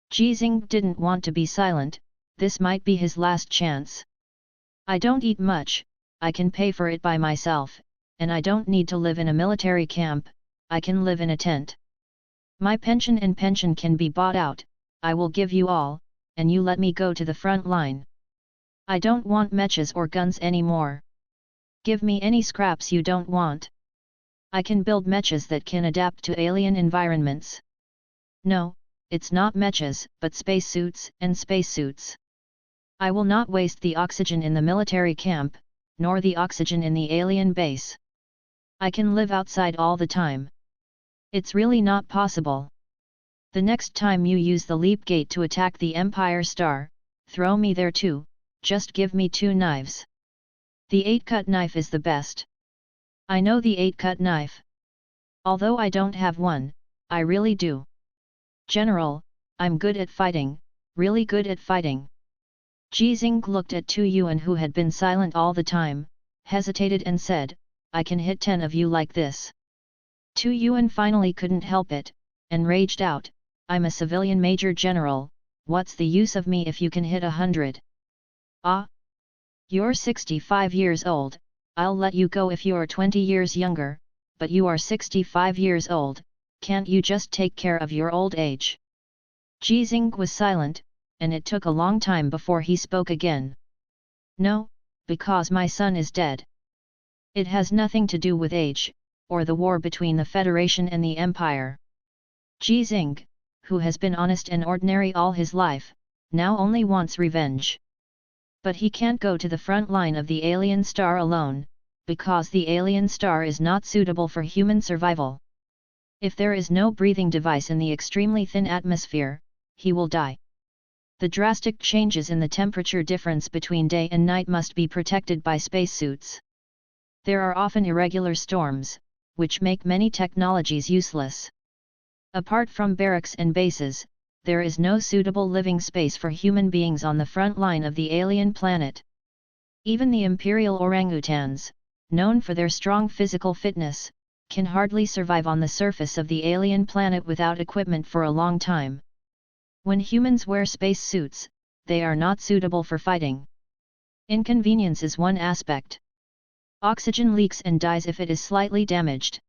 S1: Ji Xing didn't want to be silent, this might be his last chance. I don't eat much, I can pay for it by myself, and I don't need to live in a military camp, I can live in a tent. My pension and pension can be bought out, I will give you all, and you let me go to the front line. I don't want mechas or guns anymore. Give me any scraps you don't want. I can build mechas that can adapt to alien environments. No, it's not mechas, but spacesuits and spacesuits. I will not waste the oxygen in the military camp, nor the oxygen in the alien base. I can live outside all the time. It's really not possible. The next time you use the leap gate to attack the Empire Star, throw me there too, just give me 2 knives. The 8-cut knife is the best. I know the 8-cut knife. Although I don't have one, I really do. General, I'm good at fighting, really good at fighting. Ji Xing looked at Tu Yuan, who had been silent all the time, hesitated and said, I can hit 10 of you like this. Tu Yuan finally couldn't help it, and raged out, I'm a civilian major general, what's the use of me if you can hit 100? Ah! You're 65 years old, I'll let you go if you're 20 years younger, but you are 65 years old, can't you just take care of your old age? Ji Xing was silent, and it took a long time before he spoke again. No, because my son is dead. It has nothing to do with age, or the war between the Federation and the Empire. Ji Xing, who has been honest and ordinary all his life, now only wants revenge. But he can't go to the front line of the alien star alone, because the alien star is not suitable for human survival. If there is no breathing device in the extremely thin atmosphere, he will die. The drastic changes in the temperature difference between day and night must be protected by spacesuits. There are often irregular storms, which make many technologies useless. Apart from barracks and bases, there is no suitable living space for human beings on the front line of the alien planet. Even the imperial orangutans, known for their strong physical fitness, can hardly survive on the surface of the alien planet without equipment for a long time. When humans wear space suits, they are not suitable for fighting. Inconvenience is one aspect. Oxygen leaks and dies if it is slightly damaged.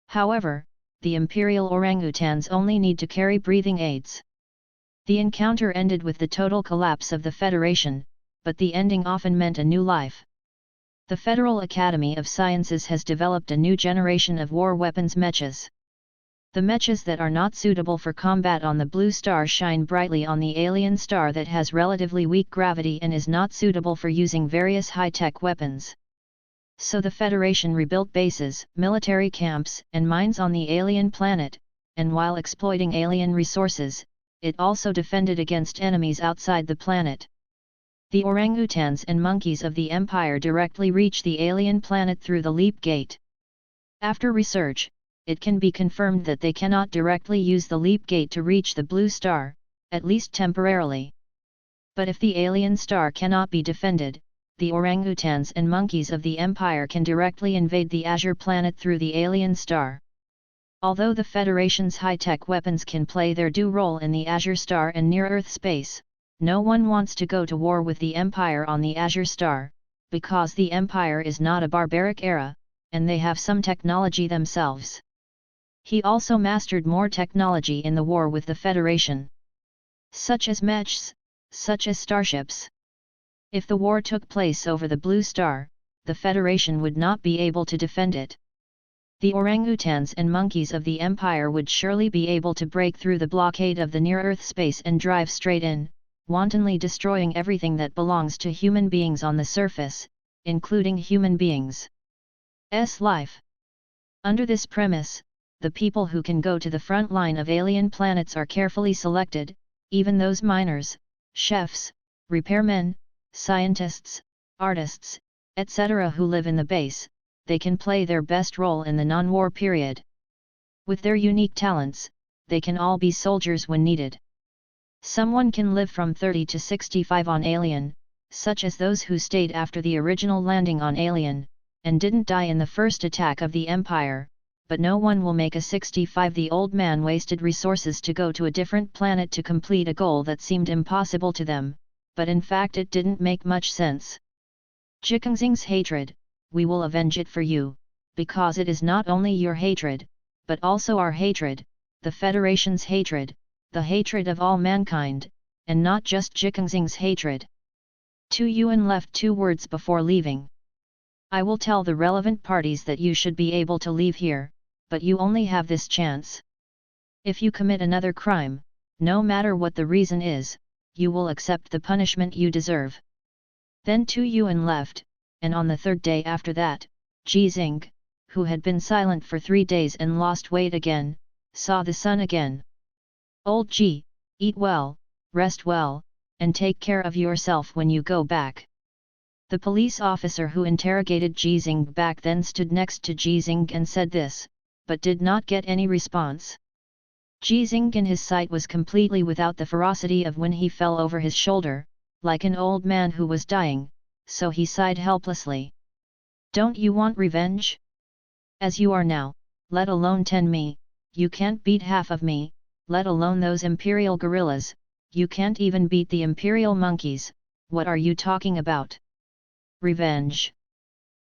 S1: However, the imperial orangutans only need to carry breathing aids. The encounter ended with the total collapse of the Federation, but the ending often meant a new life. The Federal Academy of Sciences has developed a new generation of war weapons mechas. The mechas that are not suitable for combat on the blue star shine brightly on the alien star that has relatively weak gravity and is not suitable for using various high-tech weapons. So the Federation rebuilt bases, military camps, and mines on the alien planet, and while exploiting alien resources, it also defended against enemies outside the planet. The orangutans and monkeys of the Empire directly reach the alien planet through the leap gate. After research, it can be confirmed that they cannot directly use the leap gate to reach the blue star, at least temporarily. But if the alien star cannot be defended, the orangutans and monkeys of the Empire can directly invade the Azure planet through the alien star. Although the Federation's high-tech weapons can play their due role in the Azure star and near-Earth space, no one wants to go to war with the Empire on the Azure star, because the Empire is not a barbaric era, and they have some technology themselves. He also mastered more technology in the war with the Federation. Such as mechs, such as starships. If the war took place over the Blue Star, the Federation would not be able to defend it. The orangutans and monkeys of the Empire would surely be able to break through the blockade of the near-Earth space and drive straight in, wantonly destroying everything that belongs to human beings on the surface, including human beings' life. Under this premise, the people who can go to the front line of alien planets are carefully selected, even those miners, chefs, repairmen, scientists, artists, etc. who live in the base, they can play their best role in the non-war period. With their unique talents, they can all be soldiers when needed. Someone can live from 30 to 65 on Alien, such as those who stayed after the original landing on Alien, and didn't die in the first attack of the Empire, but no one will make a 65. The old man wasted resources to go to a different planet to complete a goal that seemed impossible to them, but in fact it didn't make much sense. Jikengxing's hatred, we will avenge it for you, because it is not only your hatred, but also our hatred, the Federation's hatred, the hatred of all mankind, and not just Jikengxing's hatred. Tu Yuan left 2 words before leaving. I will tell the relevant parties that you should be able to leave here, but you only have this chance. If you commit another crime, no matter what the reason is, you will accept the punishment you deserve. Then Tu Yuan left, and on the 3rd day after that, Jixing, who had been silent for 3 days and lost weight again, saw the sun again. Old Ji, eat well, rest well, and take care of yourself when you go back. The police officer who interrogated Jixing back then stood next to Jixing and said this, but did not get any response. Jixing in his sight was completely without the ferocity of when he fell over his shoulder, like an old man who was dying, so he sighed helplessly. Don't you want revenge? As you are now, let alone 10 me, you can't beat half of me, let alone those imperial gorillas, you can't even beat the imperial monkeys, what are you talking about? Revenge.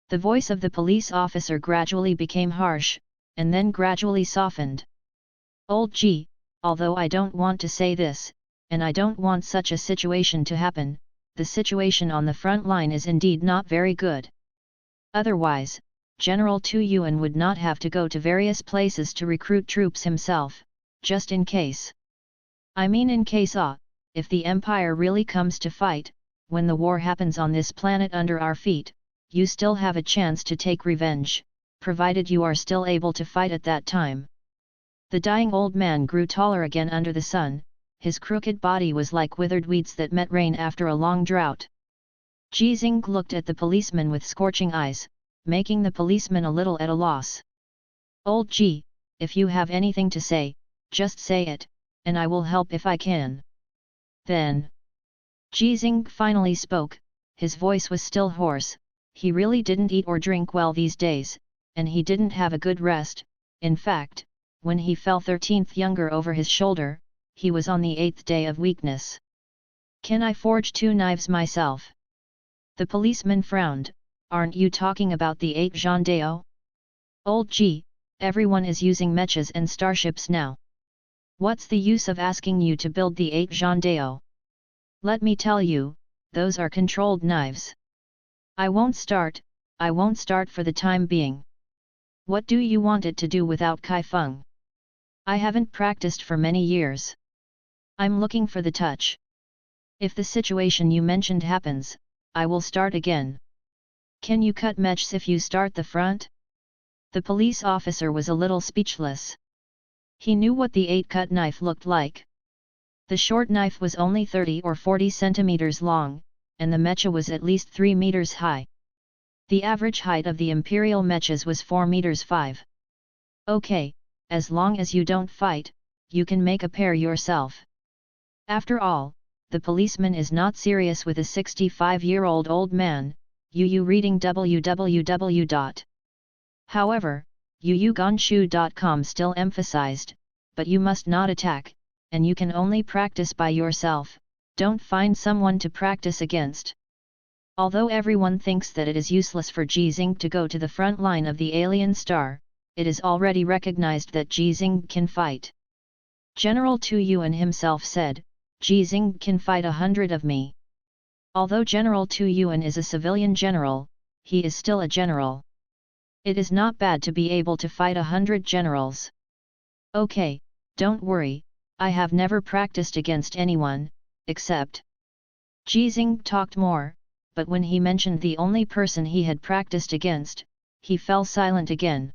S1: The voice of the police officer gradually became harsh, and then gradually softened. Old Ji, although I don't want to say this, and I don't want such a situation to happen, the situation on the front line is indeed not very good. Otherwise, General Tu Yuan would not have to go to various places to recruit troops himself, just in case. I mean in case if the Empire really comes to fight, when the war happens on this planet under our feet, you still have a chance to take revenge, provided you are still able to fight at that time. The dying old man grew taller again under the sun, his crooked body was like withered weeds that met rain after a long drought. Jixing looked at the policeman with scorching eyes, making the policeman a little at a loss. Old Ji, if you have anything to say, just say it, and I will help if I can. Then. Jixing finally spoke, his voice was still hoarse, he really didn't eat or drink well these days, and he didn't have a good rest. In fact, when he fell 13th younger over his shoulder, he was on the 8th day of weakness. Can I forge 2 knives myself? The policeman frowned, aren't you talking about the 8 Zhandao? Old Ji, everyone is using mechas and starships now. What's the use of asking you to build the 8 Zhandao? Let me tell you, those are controlled knives. I won't start for the time being. What do you want it to do without Kai Feng? I haven't practiced for many years. I'm looking for the touch. If the situation you mentioned happens, I will start again. Can you cut mechs if you start the front? The police officer was a little speechless. He knew what the 8-cut knife looked like. The short knife was only 30 or 40 centimeters long, and the mecha was at least 3 meters high. The average height of the imperial mechas was 4 meters 5. Okay, as long as you don't fight, you can make a pair yourself. After all, the policeman is not serious with a 65-year-old old man, Yu reading www. However, yuyuganshu.com still emphasized, but you must not attack, and you can only practice by yourself, don't find someone to practice against. Although everyone thinks that it is useless for Jixing to go to the front line of the alien star, it is already recognized that Jixing can fight. General Tu Yuan himself said, Jixing can fight 100 of me. Although General Tu Yuan is a civilian general, he is still a general. It is not bad to be able to fight 100 generals. Okay, don't worry, I have never practiced against anyone, except. Jixing talked more, but when he mentioned the only person he had practiced against, he fell silent again.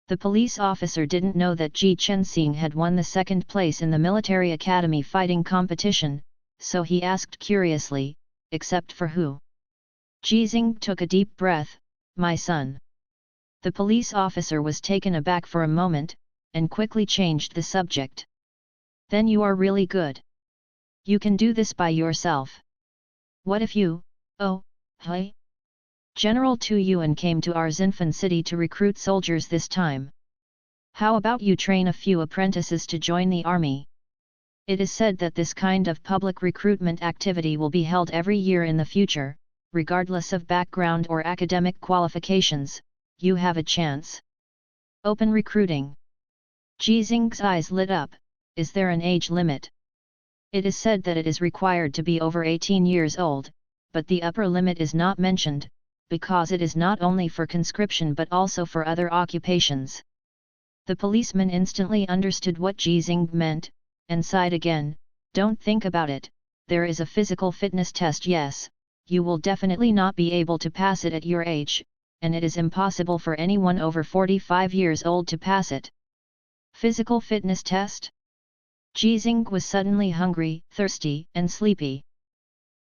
S1: The police officer didn't know that Ji Chenxing had won the 2nd place in the military academy fighting competition, so he asked curiously, except for who? Jixing took a deep breath, my son. The police officer was taken aback for a moment, and quickly changed the subject. Then you are really good. You can do this by yourself. What if you, oh, hey? General Tu Yuan came to our Xinfan city to recruit soldiers this time. How about you train a few apprentices to join the army? It is said that this kind of public recruitment activity will be held every year in the future, regardless of background or academic qualifications. You have a chance. Open recruiting. Ji Xing's eyes lit up. Is there an age limit? It is said that it is required to be over 18 years old, but the upper limit is not mentioned, because it is not only for conscription but also for other occupations. The policeman instantly understood what Ji Xing meant, and sighed again. Don't think about it, there is a physical fitness test. Yes, you will definitely not be able to pass it at your age, and it is impossible for anyone over 45 years old to pass it. Physical fitness test? Ji Xing was suddenly hungry, thirsty, and sleepy.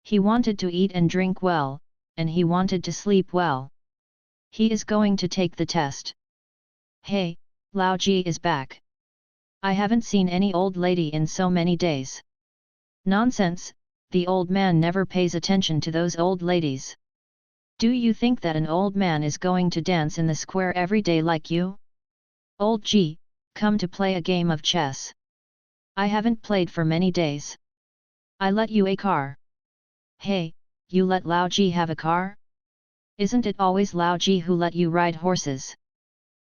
S1: He wanted to eat and drink well, and he wanted to sleep well. He is going to take the test. Hey, Lao Ji is back. I haven't seen any old lady in so many days. Nonsense, the old man never pays attention to those old ladies. Do you think that an old man is going to dance in the square every day like you? Old Ji, come to play a game of chess. I haven't played for many days. I let you a car. Hey, you let Lao Ji have a car? Isn't it always Lao Ji who let you ride horses?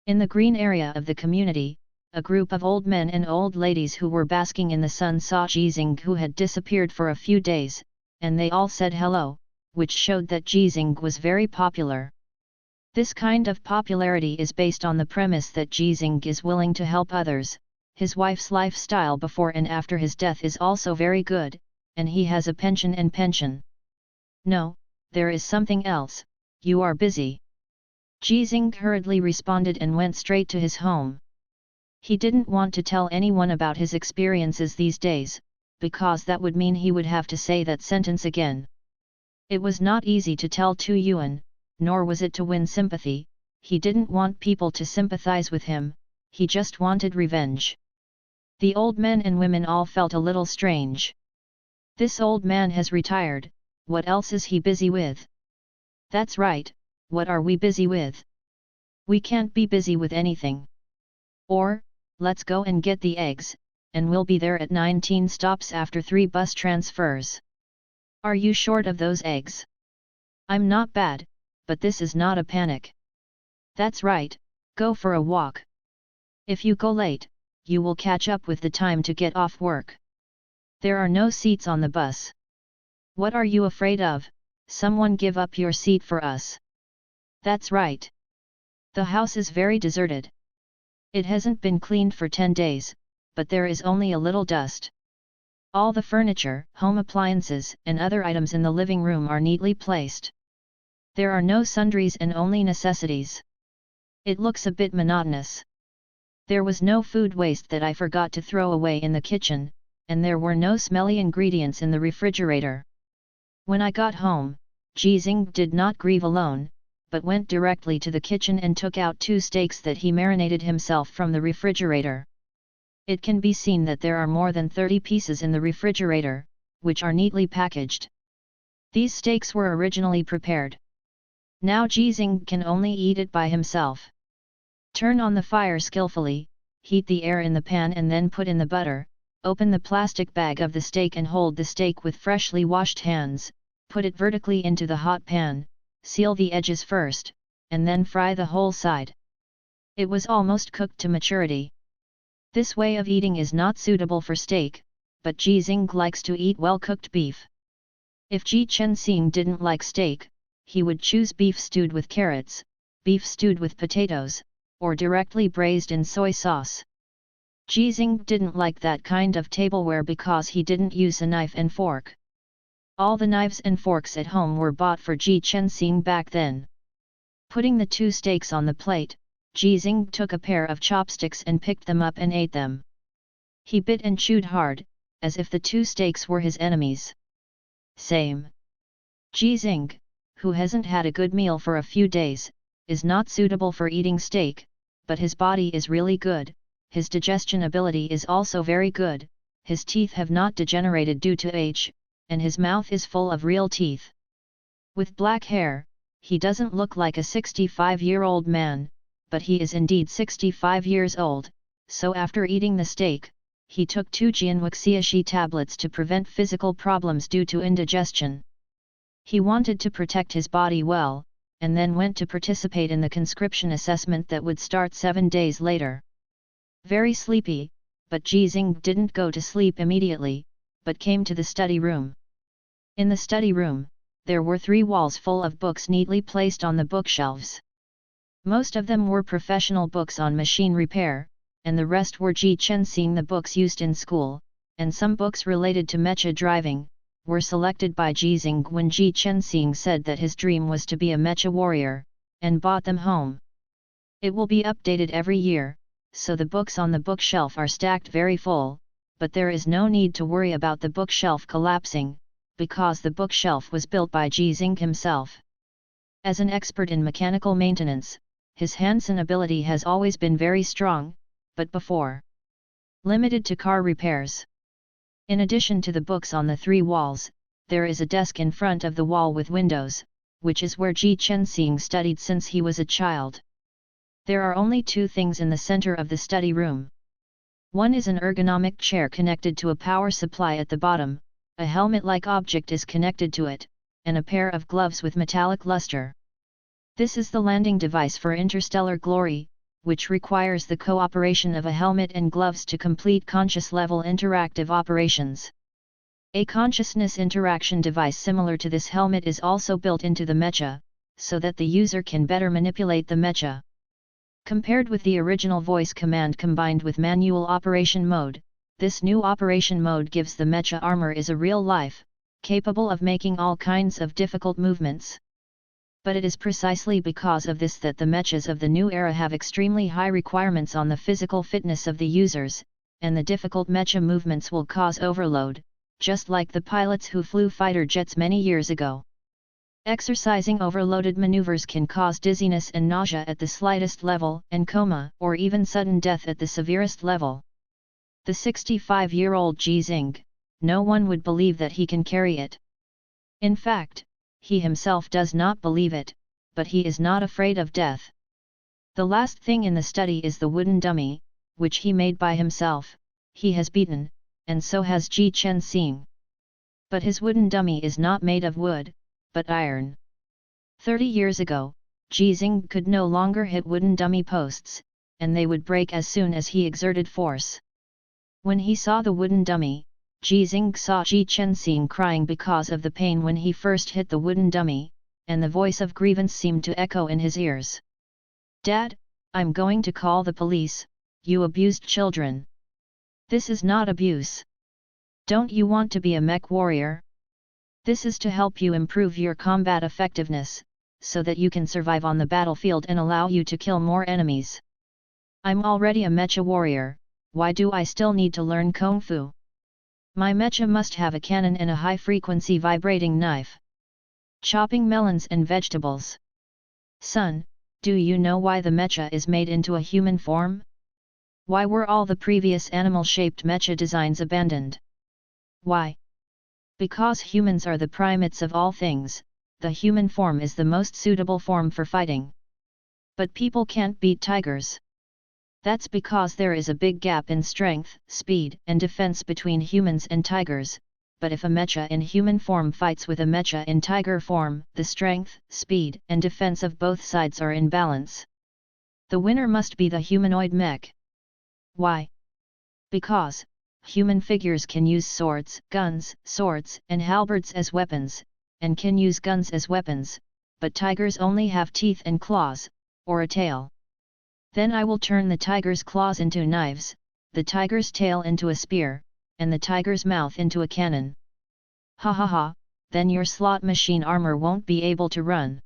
S1: In the green area of the community, a group of old men and old ladies who were basking in the sun saw Ji Xing, who had disappeared for a few days, and they all said hello, which showed that Ji Xing was very popular. This kind of popularity is based on the premise that Ji Xing is willing to help others. His wife's lifestyle before and after his death is also very good, and he has a pension. No, there is something else. You are busy. Ji Xing hurriedly responded and went straight to his home. He didn't want to tell anyone about his experiences these days, because that would mean he would have to say that sentence again. It was not easy to tell Tu Yuan, nor was it to win sympathy. He didn't want people to sympathize with him, he just wanted revenge. The old men and women all felt a little strange. This old man has retired, what else is he busy with? That's right, what are we busy with? We can't be busy with anything. Or, let's go and get the eggs, and we'll be there at 19 stops after 3 bus transfers. Are you short of those eggs? I'm not bad, but this is not a panic. That's right, go for a walk. If you go late, you will catch up with the time to get off work. There are no seats on the bus. What are you afraid of? Someone give up your seat for us. That's right. The house is very deserted. It hasn't been cleaned for 10 days, but there is only a little dust. All the furniture, home appliances, and other items in the living room are neatly placed. There are no sundries and only necessities. It looks a bit monotonous. There was no food waste that I forgot to throw away in the kitchen, and there were no smelly ingredients in the refrigerator. When I got home, Ji Xing did not grieve alone, but went directly to the kitchen and took out 2 steaks that he marinated himself from the refrigerator. It can be seen that there are more than 30 pieces in the refrigerator, which are neatly packaged. These steaks were originally prepared. Now Ji Xing can only eat it by himself. Turn on the fire skillfully, heat the air in the pan and then put in the butter, open the plastic bag of the steak and hold the steak with freshly washed hands, put it vertically into the hot pan, seal the edges first, and then fry the whole side. It was almost cooked to maturity. This way of eating is not suitable for steak, but Ji Xing likes to eat well-cooked beef. If Ji Chenxing didn't like steak, he would choose beef stewed with carrots, beef stewed with potatoes, or directly braised in soy sauce. Ji Xing didn't like that kind of tableware because he didn't use a knife and fork. All the knives and forks at home were bought for Ji Chenxing back then. Putting the 2 steaks on the plate, Ji Xing took a pair of chopsticks and picked them up and ate them. He bit and chewed hard, as if the 2 steaks were his enemies. Same. Ji Xing, who hasn't had a good meal for a few days, is not suitable for eating steak, but his body is really good, his digestion ability is also very good, his teeth have not degenerated due to age, and his mouth is full of real teeth. With black hair, he doesn't look like a 65-year-old man, but he is indeed 65 years old, so after eating the steak, he took 2 Jianwuxiashi tablets to prevent physical problems due to indigestion. He wanted to protect his body well, and then went to participate in the conscription assessment that would start 7 days later. Very sleepy, but Jizing didn't go to sleep immediately, but came to the study room. In the study room, there were 3 walls full of books neatly placed on the bookshelves. Most of them were professional books on machine repair, and the rest were Ji Chen-seeing the books used in school, and some books related to mecha driving, were selected by Jizing when Ji Chen-seeing said that his dream was to be a mecha warrior, and bought them home. It will be updated every year, so the books on the bookshelf are stacked very full, but there is no need to worry about the bookshelf collapsing, because the bookshelf was built by Jizing himself. As an expert in mechanical maintenance, his hands-on ability has always been very strong, but before limited to car repairs. In addition to the books on the 3 walls, there is a desk in front of the wall with windows, which is where Ji Chen-seing studied since he was a child. There are only 2 things in the center of the study room. One is an ergonomic chair connected to a power supply at the bottom, a helmet-like object is connected to it, and a pair of gloves with metallic luster. This is the landing device for interstellar glory, which requires the cooperation of a helmet and gloves to complete conscious-level interactive operations. A consciousness interaction device similar to this helmet is also built into the mecha, so that the user can better manipulate the mecha. Compared with the original voice command combined with manual operation mode, this new operation mode gives the mecha armor is a real life, capable of making all kinds of difficult movements. But it is precisely because of this that the mechas of the new era have extremely high requirements on the physical fitness of the users, and the difficult mecha movements will cause overload, just like the pilots who flew fighter jets many years ago. Exercising overloaded maneuvers can cause dizziness and nausea at the slightest level, and coma or even sudden death at the severest level. The 65-year-old Jizing, no one would believe that he can carry it. In fact, he himself does not believe it, but he is not afraid of death. The last thing in the study is the wooden dummy, which he made by himself. He has beaten, and so has Ji Chen-seing. But his wooden dummy is not made of wood, but iron. 30 years ago, Jizing could no longer hit wooden dummy posts, and they would break as soon as he exerted force. When he saw the wooden dummy, Jizing saw Ji Chen-seing crying because of the pain when he first hit the wooden dummy, and the voice of grievance seemed to echo in his ears. "Dad, I'm going to call the police, you abused children." "This is not abuse. Don't you want to be a mech warrior? This is to help you improve your combat effectiveness, so that you can survive on the battlefield and allow you to kill more enemies. I'm already a mecha warrior, why do I still need to learn Kung Fu? My mecha must have a cannon and a high-frequency vibrating knife. Chopping melons and vegetables. Son, do you know why the mecha is made into a human form? Why were all the previous animal-shaped mecha designs abandoned? Why? Because humans are the primates of all things, the human form is the most suitable form for fighting. But people can't beat tigers. That's because there is a big gap in strength, speed and defense between humans and tigers, but if a mecha in human form fights with a mecha in tiger form, the strength, speed and defense of both sides are in balance. The winner must be the humanoid mech. Why? Because human figures can use swords, guns, swords and halberds as weapons, and can use guns as weapons, but tigers only have teeth and claws, or a tail. Then I will turn the tiger's claws into knives, the tiger's tail into a spear, and the tiger's mouth into a cannon. Ha ha ha, then your slot machine armor won't be able to run.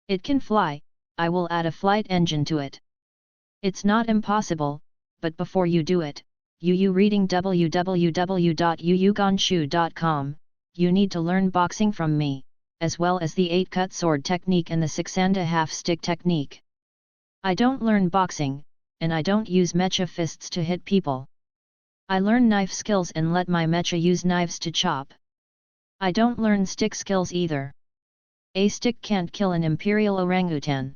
S1: It can fly, I will add a flight engine to it. It's not impossible, but before you do it, you reading www.yuyuganshu.com, you need to learn boxing from me, as well as the 8-cut sword technique and the 6½ stick technique. I don't learn boxing, and I don't use mecha fists to hit people. I learn knife skills and let my mecha use knives to chop. I don't learn stick skills either. A stick can't kill an imperial orangutan.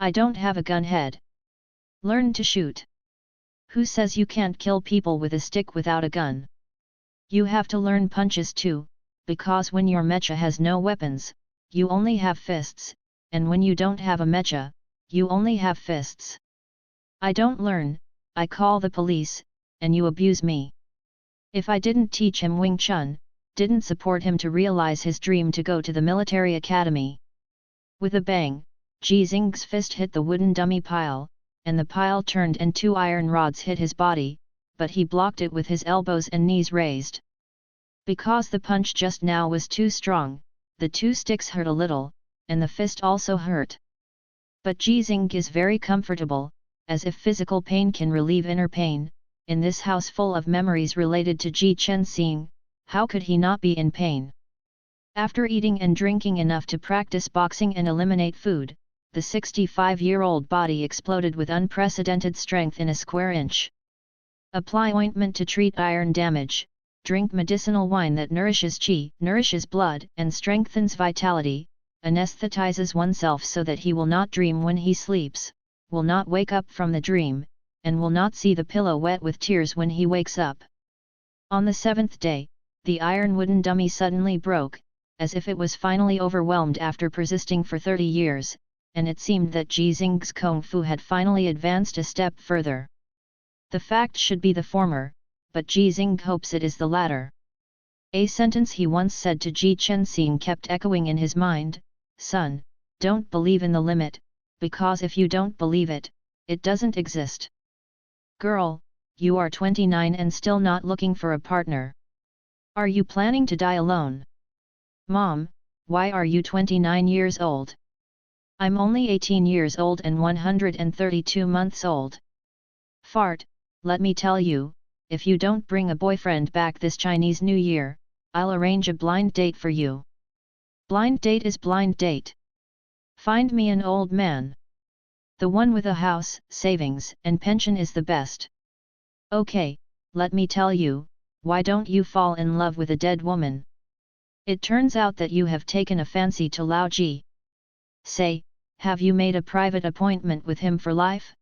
S1: I don't have a gun head. Learn to shoot. Who says you can't kill people with a stick without a gun? You have to learn punches too, because when your mecha has no weapons, you only have fists, and when you don't have a mecha, you only have fists. I don't learn, I call the police, and you abuse me. If I didn't teach him Wing Chun, didn't support him to realize his dream to go to the military academy. With a bang, Ji Xing's fist hit the wooden dummy pile, and the pile turned and 2 iron rods hit his body, but he blocked it with his elbows and knees raised. Because the punch just now was too strong, the 2 sticks hurt a little, and the fist also hurt. But Ji Xing is very comfortable, as if physical pain can relieve inner pain. In this house full of memories related to Ji Chenxing, how could he not be in pain? After eating and drinking enough to practice boxing and eliminate food, the 65-year-old body exploded with unprecedented strength in a square inch. Apply ointment to treat iron damage, drink medicinal wine that nourishes qi, nourishes blood and strengthens vitality, anesthetizes oneself so that he will not dream when he sleeps, will not wake up from the dream, and will not see the pillow wet with tears when he wakes up. On the 7th day, the iron wooden dummy suddenly broke, as if it was finally overwhelmed after persisting for 30 years, and it seemed that Ji Xing's Kung Fu had finally advanced a step further. The fact should be the former, but Ji Xing hopes it is the latter. A sentence he once said to Ji Chenxing kept echoing in his mind: "Son, don't believe in the limit, because if you don't believe it, it doesn't exist." Girl, you are 29 and still not looking for a partner. Are you planning to die alone? Mom, why are you 29 years old? I'm only 18 years old and 132 months old. Fart, let me tell you, if you don't bring a boyfriend back this Chinese New Year, I'll arrange a blind date for you. Blind date is blind date. Find me an old man. The one with a house, savings and pension is the best. Okay, let me tell you, why don't you fall in love with a dead woman? It turns out that you have taken a fancy to Lao Ji. Say, have you made a private appointment with him for life?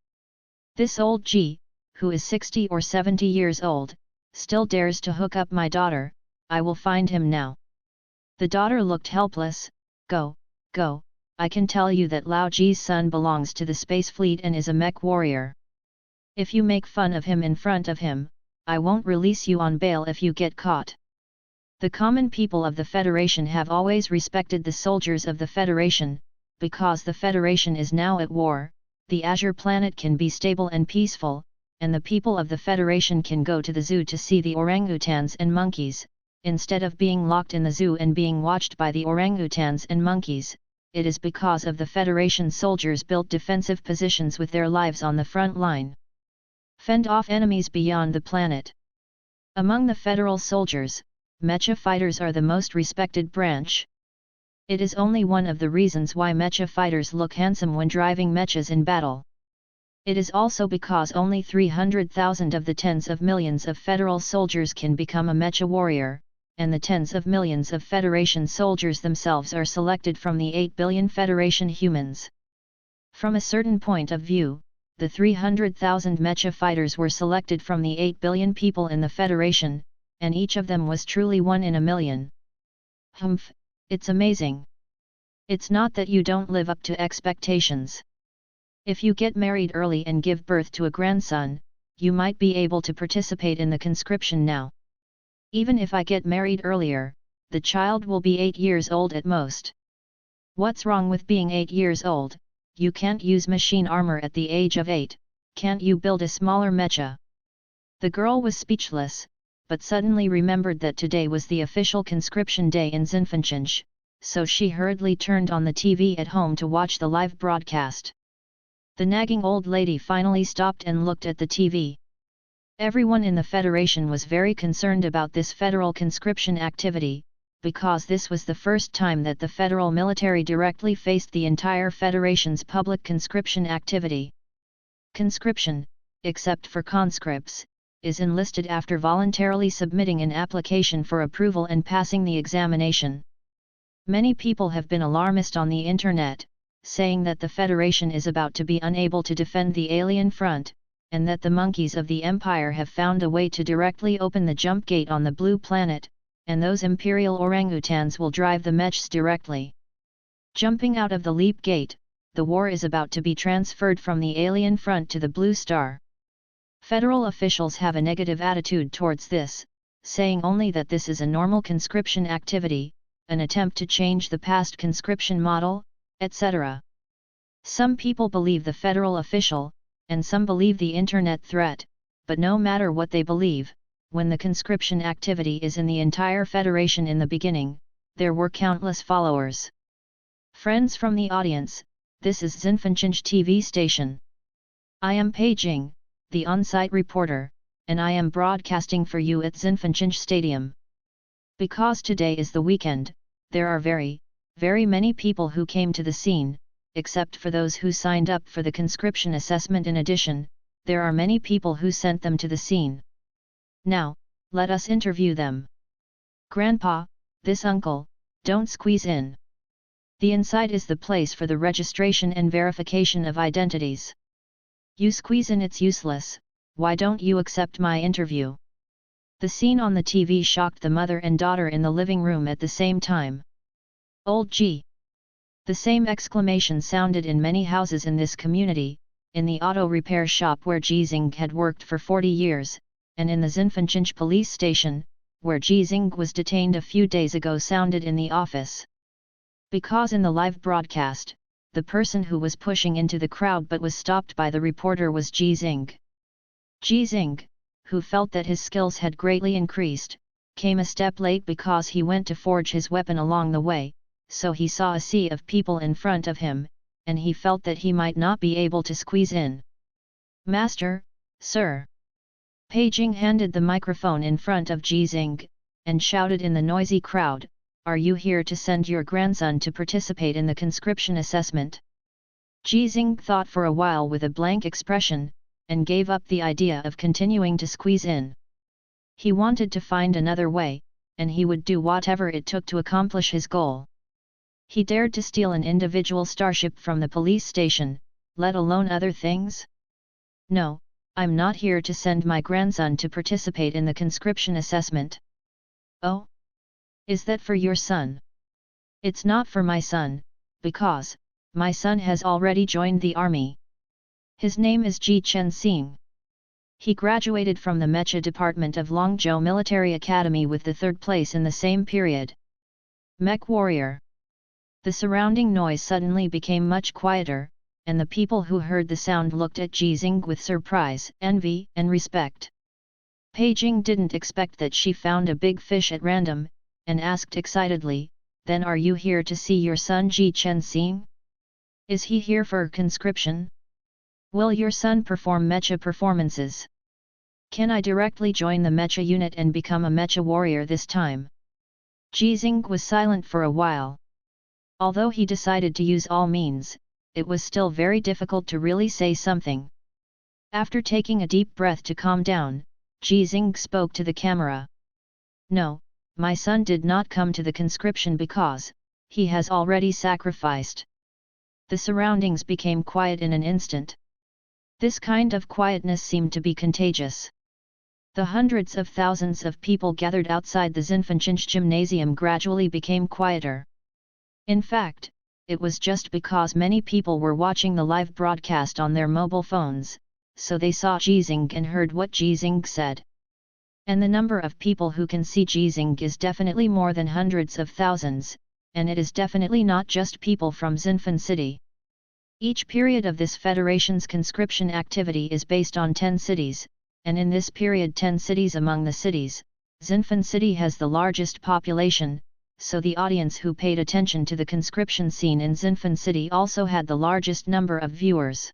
S1: This old Ji, who is 60 or 70 years old, still dares to hook up my daughter. I will find him now. The daughter looked helpless. Go, go, I can tell you that Lao Ji's son belongs to the space fleet and is a mech warrior. If you make fun of him in front of him, I won't release you on bail if you get caught. The common people of the Federation have always respected the soldiers of the Federation, because the Federation is now at war, the Azure planet can be stable and peaceful, and the people of the Federation can go to the zoo to see the orangutans and monkeys, instead of being locked in the zoo and being watched by the orangutans and monkeys. It is because of the Federation soldiers built defensive positions with their lives on the front line. Fend off enemies beyond the planet. Among the Federal soldiers, Mecha fighters are the most respected branch. It is only one of the reasons why Mecha fighters look handsome when driving mechas in battle. It is also because only 300,000 of the tens of millions of Federal soldiers can become a Mecha warrior, and the tens of millions of Federation soldiers themselves are selected from the 8 billion Federation humans. From a certain point of view, the 300,000 Mecha fighters were selected from the 8 billion people in the Federation, and each of them was truly one in a million. Humph, it's amazing. It's not that you don't live up to expectations. If you get married early and give birth to a grandson, you might be able to participate in the conscription now. Even if I get married earlier, the child will be 8 years old at most. What's wrong with being 8 years old? You can't use machine armor at the age of 8, can't you build a smaller mecha? The girl was speechless, but suddenly remembered that today was the official conscription day in Zinfenchenge, so she hurriedly turned on the TV at home to watch the live broadcast. The nagging old lady finally stopped and looked at the TV. Everyone in the Federation was very concerned about this federal conscription activity, because this was the first time that the federal military directly faced the entire Federation's public conscription activity. Conscription, except for conscripts, is enlisted after voluntarily submitting an application for approval and passing the examination. Many people have been alarmist on the internet, saying that the Federation is about to be unable to defend the alien front, and that the monkeys of the Empire have found a way to directly open the jump gate on the blue planet, and those imperial orangutans will drive the mechs directly. Jumping out of the leap gate, the war is about to be transferred from the alien front to the blue star. Federal officials have a negative attitude towards this, saying only that this is a normal conscription activity, an attempt to change the past conscription model, etc. Some people believe the federal official, and some believe the internet threat, but no matter what they believe, when the conscription activity is in the entire Federation in the beginning, there were countless followers. Friends from the audience, this is Zinfanchinch TV station. I am Peijing, the on-site reporter, and I am broadcasting for you at Zinfanchinch Stadium. Because today is the weekend, there are very many people who came to the scene, except for those who signed up for the conscription assessment. In addition, there are many people who sent them to the scene. Now, let us interview them. Grandpa, this uncle, don't squeeze in. The inside is the place for the registration and verification of identities. You squeeze in, it's useless. Why don't you accept my interview? The scene on the TV shocked the mother and daughter in the living room at the same time. Old G! The same exclamation sounded in many houses in this community, in the auto repair shop where Jizing had worked for 40 years, and in the Zinfanchinch police station, where Jizing was detained a few days ago, sounded in the office. Because in the live broadcast, the person who was pushing into the crowd but was stopped by the reporter was Jizing. Jizing, who felt that his skills had greatly increased, came a step late because he went to forge his weapon along the way, so he saw a sea of people in front of him, and he felt that he might not be able to squeeze in. Master, sir. Peijing handed the microphone in front of Jizing, and shouted in the noisy crowd, "Are you here to send your grandson to participate in the conscription assessment?" Jizing thought for a while with a blank expression, and gave up the idea of continuing to squeeze in. He wanted to find another way, and he would do whatever it took to accomplish his goal. He dared to steal an individual starship from the police station, let alone other things? No, I'm not here to send my grandson to participate in the conscription assessment. Oh? Is that for your son? It's not for my son, because my son has already joined the army. His name is Ji Chen Xing. He graduated from the Mecha department of Longzhou Military Academy with the 3rd place in the same period. Mech warrior. The surrounding noise suddenly became much quieter, and the people who heard the sound looked at Jizing with surprise, envy, and respect. Peijing didn't expect that she found a big fish at random, and asked excitedly, "Then are you here to see your son Ji Chen Xing? Is he here for conscription? Will your son perform Mecha performances? Can I directly join the Mecha unit and become a Mecha warrior this time?" Jizing was silent for a while. Although he decided to use all means, it was still very difficult to really say something. After taking a deep breath to calm down, Jizing spoke to the camera. "No, my son did not come to the conscription because he has already sacrificed." The surroundings became quiet in an instant. This kind of quietness seemed to be contagious. The hundreds of thousands of people gathered outside the Zinfanchinch gymnasium gradually became quieter. In fact, it was just because many people were watching the live broadcast on their mobile phones, so they saw Jizing and heard what Jizing said. And the number of people who can see Jizing is definitely more than hundreds of thousands, and it is definitely not just people from Zinfan City. Each period of this Federation's conscription activity is based on 10 cities, and in this period 10 cities among the cities, Zinfan City has the largest population, so the audience who paid attention to the conscription scene in Zinfan City also had the largest number of viewers.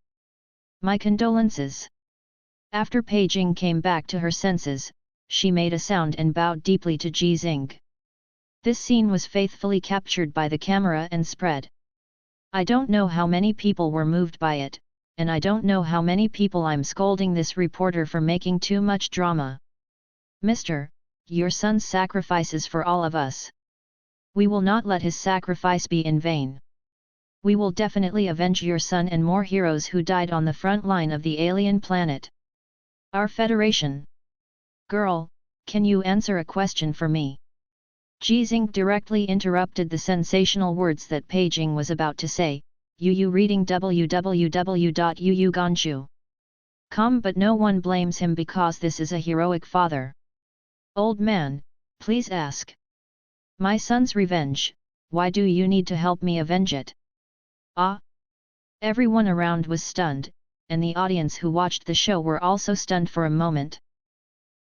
S1: My condolences. After Peijing came back to her senses, she made a sound and bowed deeply to Jizing. This scene was faithfully captured by the camera and spread. I don't know how many people were moved by it, and I don't know how many people I'm scolding this reporter for making too much drama. Mister, your son's sacrifices for all of us. We will not let his sacrifice be in vain. We will definitely avenge your son and more heroes who died on the front line of the alien planet. Our Federation. Girl, can you answer a question for me? Jizing directly interrupted the sensational words that Peijing was about to say, Yu reading www.yuuganshu.com, but no one blames him because this is a heroic father. Old man, please ask. My son's revenge, why do you need to help me avenge it? Ah! Everyone around was stunned, and the audience who watched the show were also stunned for a moment.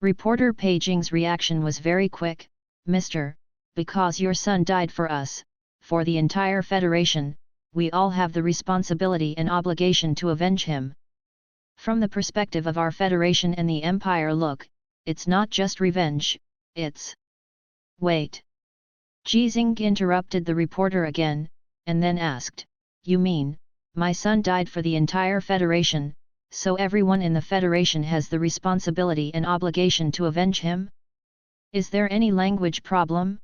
S1: Reporter Peijing's reaction was very quick, Mister, because your son died for us, for the entire Federation, we all have the responsibility and obligation to avenge him. From the perspective of our Federation and the Empire, look, it's not just revenge, it's... Wait. Jizing interrupted the reporter again, and then asked, You mean, my son died for the entire Federation, so everyone in the Federation has the responsibility and obligation to avenge him? Is there any language problem?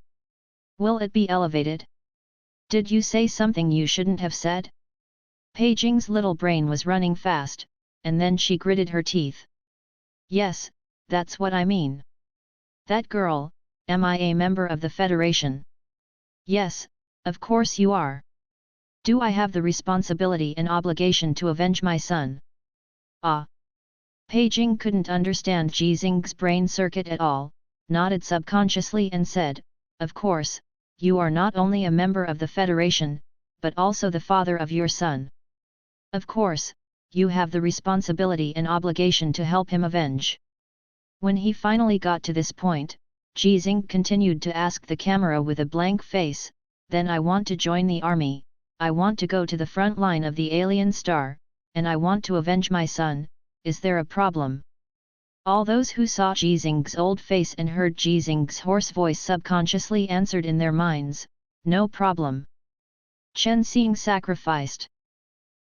S1: Will it be elevated? Did you say something you shouldn't have said? Peijing's little brain was running fast, and then she gritted her teeth. Yes, that's what I mean. That girl, am I a member of the Federation? Yes, of course you are. Do I have the responsibility and obligation to avenge my son? Ah! Peijing couldn't understand Jizing's brain circuit at all, nodded subconsciously and said, Of course, you are not only a member of the Federation, but also the father of your son. Of course, you have the responsibility and obligation to help him avenge. When he finally got to this point, Jizing continued to ask the camera with a blank face, Then I want to join the army, I want to go to the front line of the alien star, and I want to avenge my son, is there a problem? All those who saw Jizing's old face and heard Jizing's hoarse voice subconsciously answered in their minds, No problem. Chen Xing sacrificed.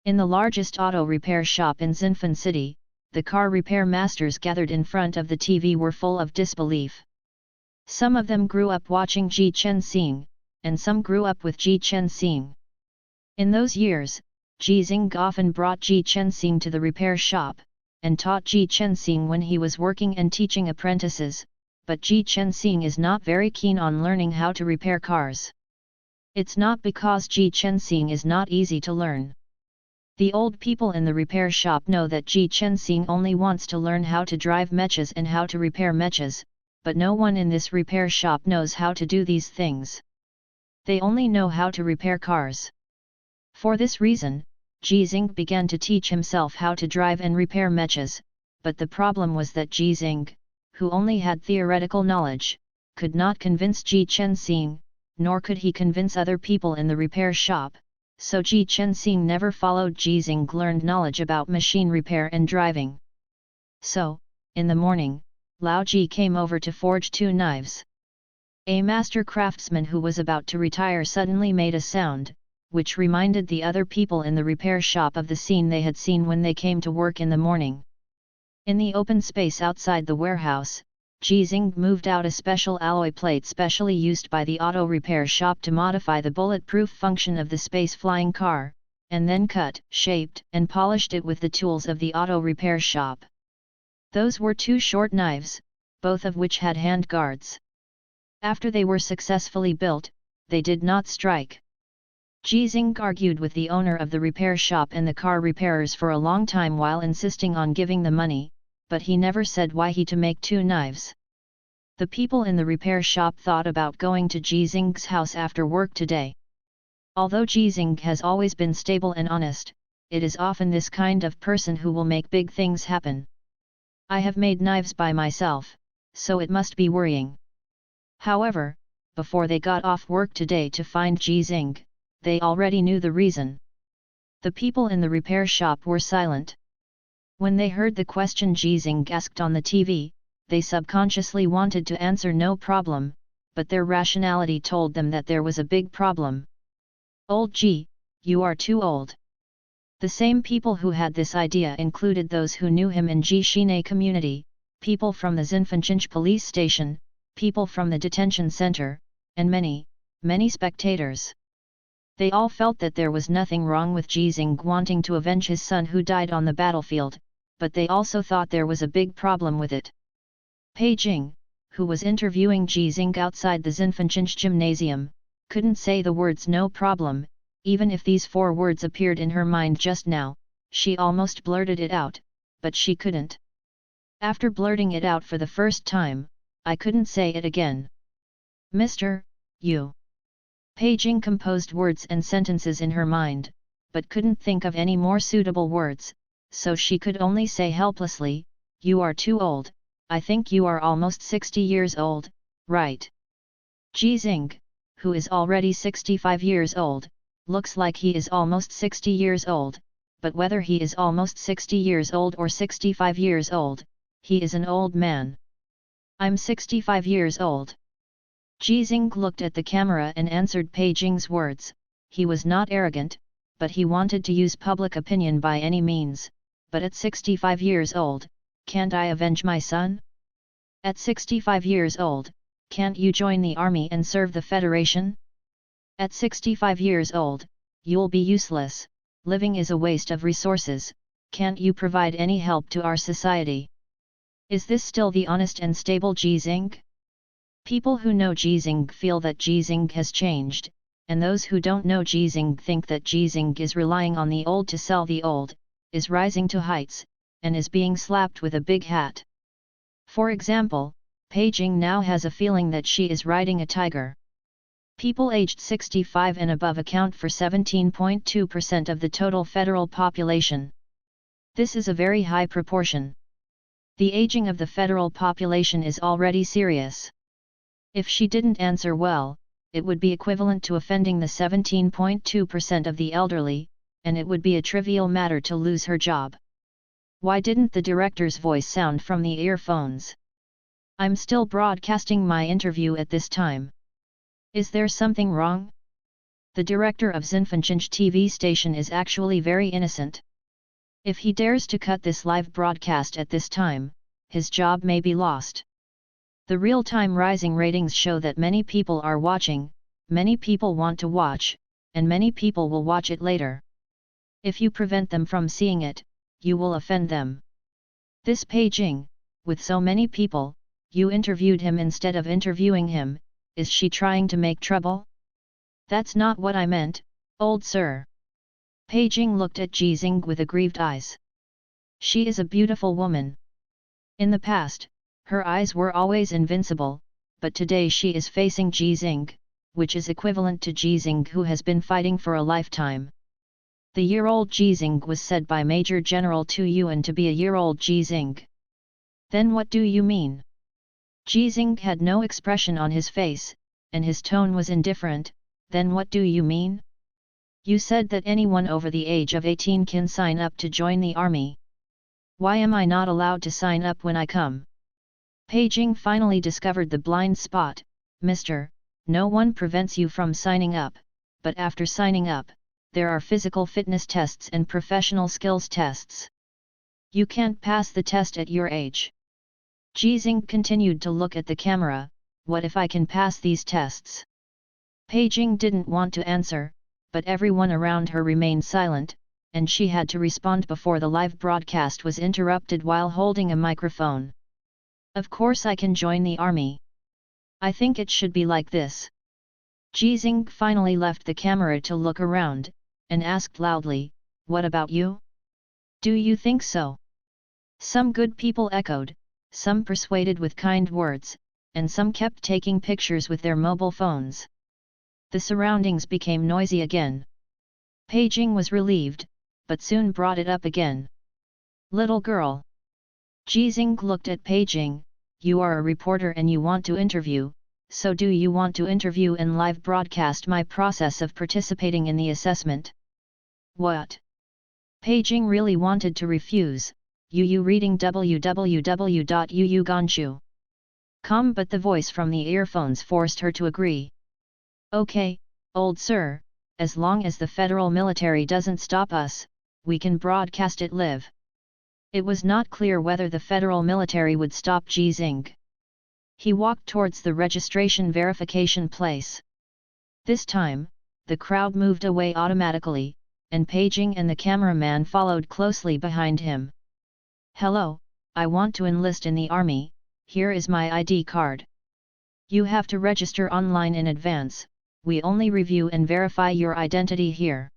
S1: In the largest auto repair shop in Xinfan City, the car repair masters gathered in front of the TV were full of disbelief. Some of them grew up watching Ji Chen Xing, and some grew up with Ji Chen Xing. In those years, Jizing often brought Ji Chen Xing to the repair shop, and taught Ji Chen Xing when he was working and teaching apprentices, but Ji Chen Xing is not very keen on learning how to repair cars. It's not because Ji Chen Xing is not easy to learn. The old people in the repair shop know that Ji Chen Xing only wants to learn how to drive mechas and how to repair mechas, but no one in this repair shop knows how to do these things. They only know how to repair cars. For this reason, Jizing began to teach himself how to drive and repair mechas, but the problem was that Jizing, who only had theoretical knowledge, could not convince Ji Chen Xing, nor could he convince other people in the repair shop, so Ji Chen Xing never followed Jizing's learned knowledge about machine repair and driving. So, in the morning, Lao Ji came over to forge 2 knives. A master craftsman who was about to retire suddenly made a sound, which reminded the other people in the repair shop of the scene they had seen when they came to work in the morning. In the open space outside the warehouse, Jizing moved out a special alloy plate specially used by the auto repair shop to modify the bulletproof function of the space-flying car, and then cut, shaped, and polished it with the tools of the auto repair shop. Those were 2 short knives, both of which had hand guards. After they were successfully built, they did not strike. Jizing argued with the owner of the repair shop and the car repairers for a long time while insisting on giving the money, but he never said why he to make 2 knives. The people in the repair shop thought about going to Jizing's house after work today. Although Jizing has always been stable and honest, it is often this kind of person who will make big things happen. I have made knives by myself, so it must be worrying. However, before they got off work today to find Jizing, they already knew the reason. The people in the repair shop were silent. When they heard the question Jizing asked on the TV, they subconsciously wanted to answer no problem, but their rationality told them that there was a big problem. Old Ji, you are too old. The same people who had this idea included those who knew him in Jishine community, people from the Zinfanchinch police station, people from the detention center, and many spectators. They all felt that there was nothing wrong with Jizing wanting to avenge his son who died on the battlefield, but they also thought there was a big problem with it. Pei Jing, who was interviewing Jizing outside the Zinfanchinch gymnasium, couldn't say the words "no problem." Even if these 4 words appeared in her mind just now, she almost blurted it out, but she couldn't. After blurting it out for the first time, I couldn't say it again. Mr. You. Pei Jing composed words and sentences in her mind, but couldn't think of any more suitable words, so she could only say helplessly, "You are too old, I think you are almost 60 years old, right?" Jizing, who is already 65 years old, looks like he is almost 60 years old, but whether he is almost 60 years old or 65 years old, he is an old man. I'm 65 years old. Jizing looked at the camera and answered Pei Jing's words. He was not arrogant, but he wanted to use public opinion by any means. But at 65 years old, can't I avenge my son? At 65 years old, can't you join the army and serve the Federation? At 65 years old, you'll be useless, living is a waste of resources, can't you provide any help to our society? Is this still the honest and stable Jizing? People who know Jizing feel that Jizing has changed, and those who don't know Jizing think that Jizing is relying on the old to sell the old, is rising to heights, and is being slapped with a big hat. For example, Pei Jing now has a feeling that she is riding a tiger. People aged 65 and above account for 17.2% of the total federal population. This is a very high proportion. The aging of the federal population is already serious. If she didn't answer well, it would be equivalent to offending the 17.2% of the elderly, and it would be a trivial matter to lose her job. Why didn't the director's voice sound from the earphones? I'm still broadcasting my interview at this time. Is there something wrong? The director of Zinfanchinch TV station is actually very innocent. If he dares to cut this live broadcast at this time, his job may be lost. The real-time rising ratings show that many people are watching, many people want to watch, and many people will watch it later. If you prevent them from seeing it, you will offend them. This Pei Jing, with so many people, you interviewed him instead of interviewing him. Is she trying to make trouble? That's not what I meant, old sir. Pei Jing looked at Jizing with aggrieved eyes. She is a beautiful woman. In the past, her eyes were always invincible, but today she is facing Jizing, which is equivalent to Jizing who has been fighting for a lifetime. The year-old Jizing was said by Major General Tu Yuan to be a year-old Jizing. Then what do you mean? Jizing had no expression on his face, and his tone was indifferent. Then what do you mean? You said that anyone over the age of 18 can sign up to join the army. Why am I not allowed to sign up when I come? Pei Jing finally discovered the blind spot. Mister, no one prevents you from signing up, but after signing up, there are physical fitness tests and professional skills tests. You can't pass the test at your age. Jizing continued to look at the camera. What if I can pass these tests? Pei Jing didn't want to answer, but everyone around her remained silent, and she had to respond before the live broadcast was interrupted while holding a microphone. Of course I can join the army. I think it should be like this. Jizing finally left the camera to look around, and asked loudly, what about you? Do you think so? Some good people echoed, some persuaded with kind words, and some kept taking pictures with their mobile phones. The surroundings became noisy again. Pei Jing was relieved, but soon brought it up again. Little girl. Jizing looked at Pei Jing. You are a reporter and you want to interview, so do you want to interview and live broadcast my process of participating in the assessment? What? Pei Jing really wanted to refuse. You reading www.yuuganshu.com, but the voice from the earphones forced her to agree. Okay, old sir, as long as the federal military doesn't stop us, we can broadcast it live. It was not clear whether the federal military would stop Jizing. He walked towards the registration verification place. This time, the crowd moved away automatically, and Peijing and the cameraman followed closely behind him. "Hello, I want to enlist in the army, here is my ID card. You have to register online in advance, we only review and verify your identity here."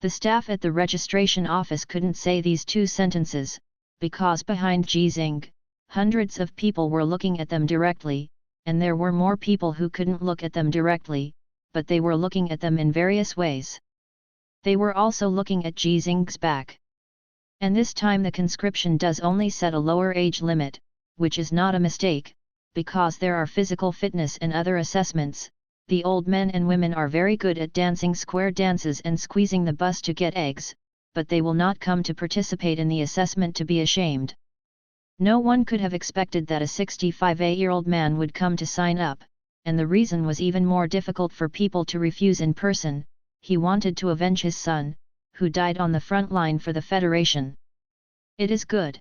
S1: The staff at the registration office couldn't say these two sentences, because behind Jizing, hundreds of people were looking at them directly, and there were more people who couldn't look at them directly, but they were looking at them in various ways. They were also looking at Jizing's back. And this time the conscription does only set a lower age limit, which is not a mistake, because there are physical fitness and other assessments. The old men and women are very good at dancing square dances and squeezing the bus to get eggs, but they will not come to participate in the assessment to be ashamed. No one could have expected that a 65-year-old man would come to sign up, and the reason was even more difficult for people to refuse in person. He wanted to avenge his son, who died on the front line for the Federation. It is good.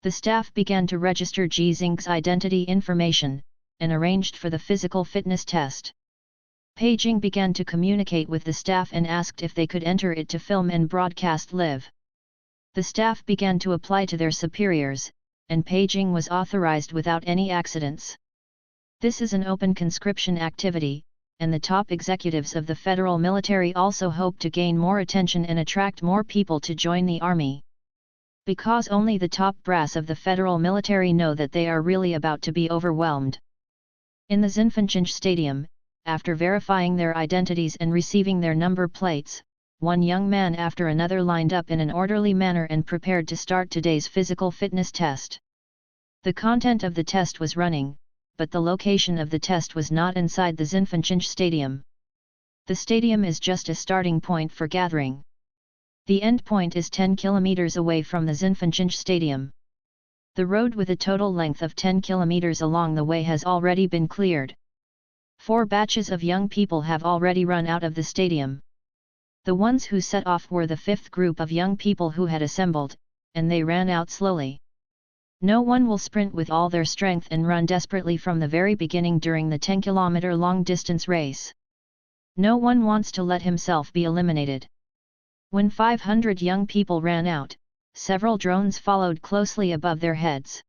S1: The staff began to register Jizing's identity information, and arranged for the physical fitness test. Peijing began to communicate with the staff and asked if they could enter it to film and broadcast live. The staff began to apply to their superiors, and Peijing was authorized without any accidents. This is an open conscription activity, and the top executives of the federal military also hope to gain more attention and attract more people to join the army. Because only the top brass of the federal military know that they are really about to be overwhelmed. In the Zinfencheng Stadium, after verifying their identities and receiving their number plates, one young man after another lined up in an orderly manner and prepared to start today's physical fitness test. The content of the test was running, but the location of the test was not inside the Zinfencheng Stadium. The stadium is just a starting point for gathering. The end point is 10 kilometers away from the Zinfencheng Stadium. The road with a total length of 10 kilometers along the way has already been cleared. 4 batches of young people have already run out of the stadium. The ones who set off were the 5th group of young people who had assembled, and they ran out slowly. No one will sprint with all their strength and run desperately from the very beginning during the 10-kilometer long-distance race. No one wants to let himself be eliminated. When 500 young people ran out, several drones followed closely above their heads.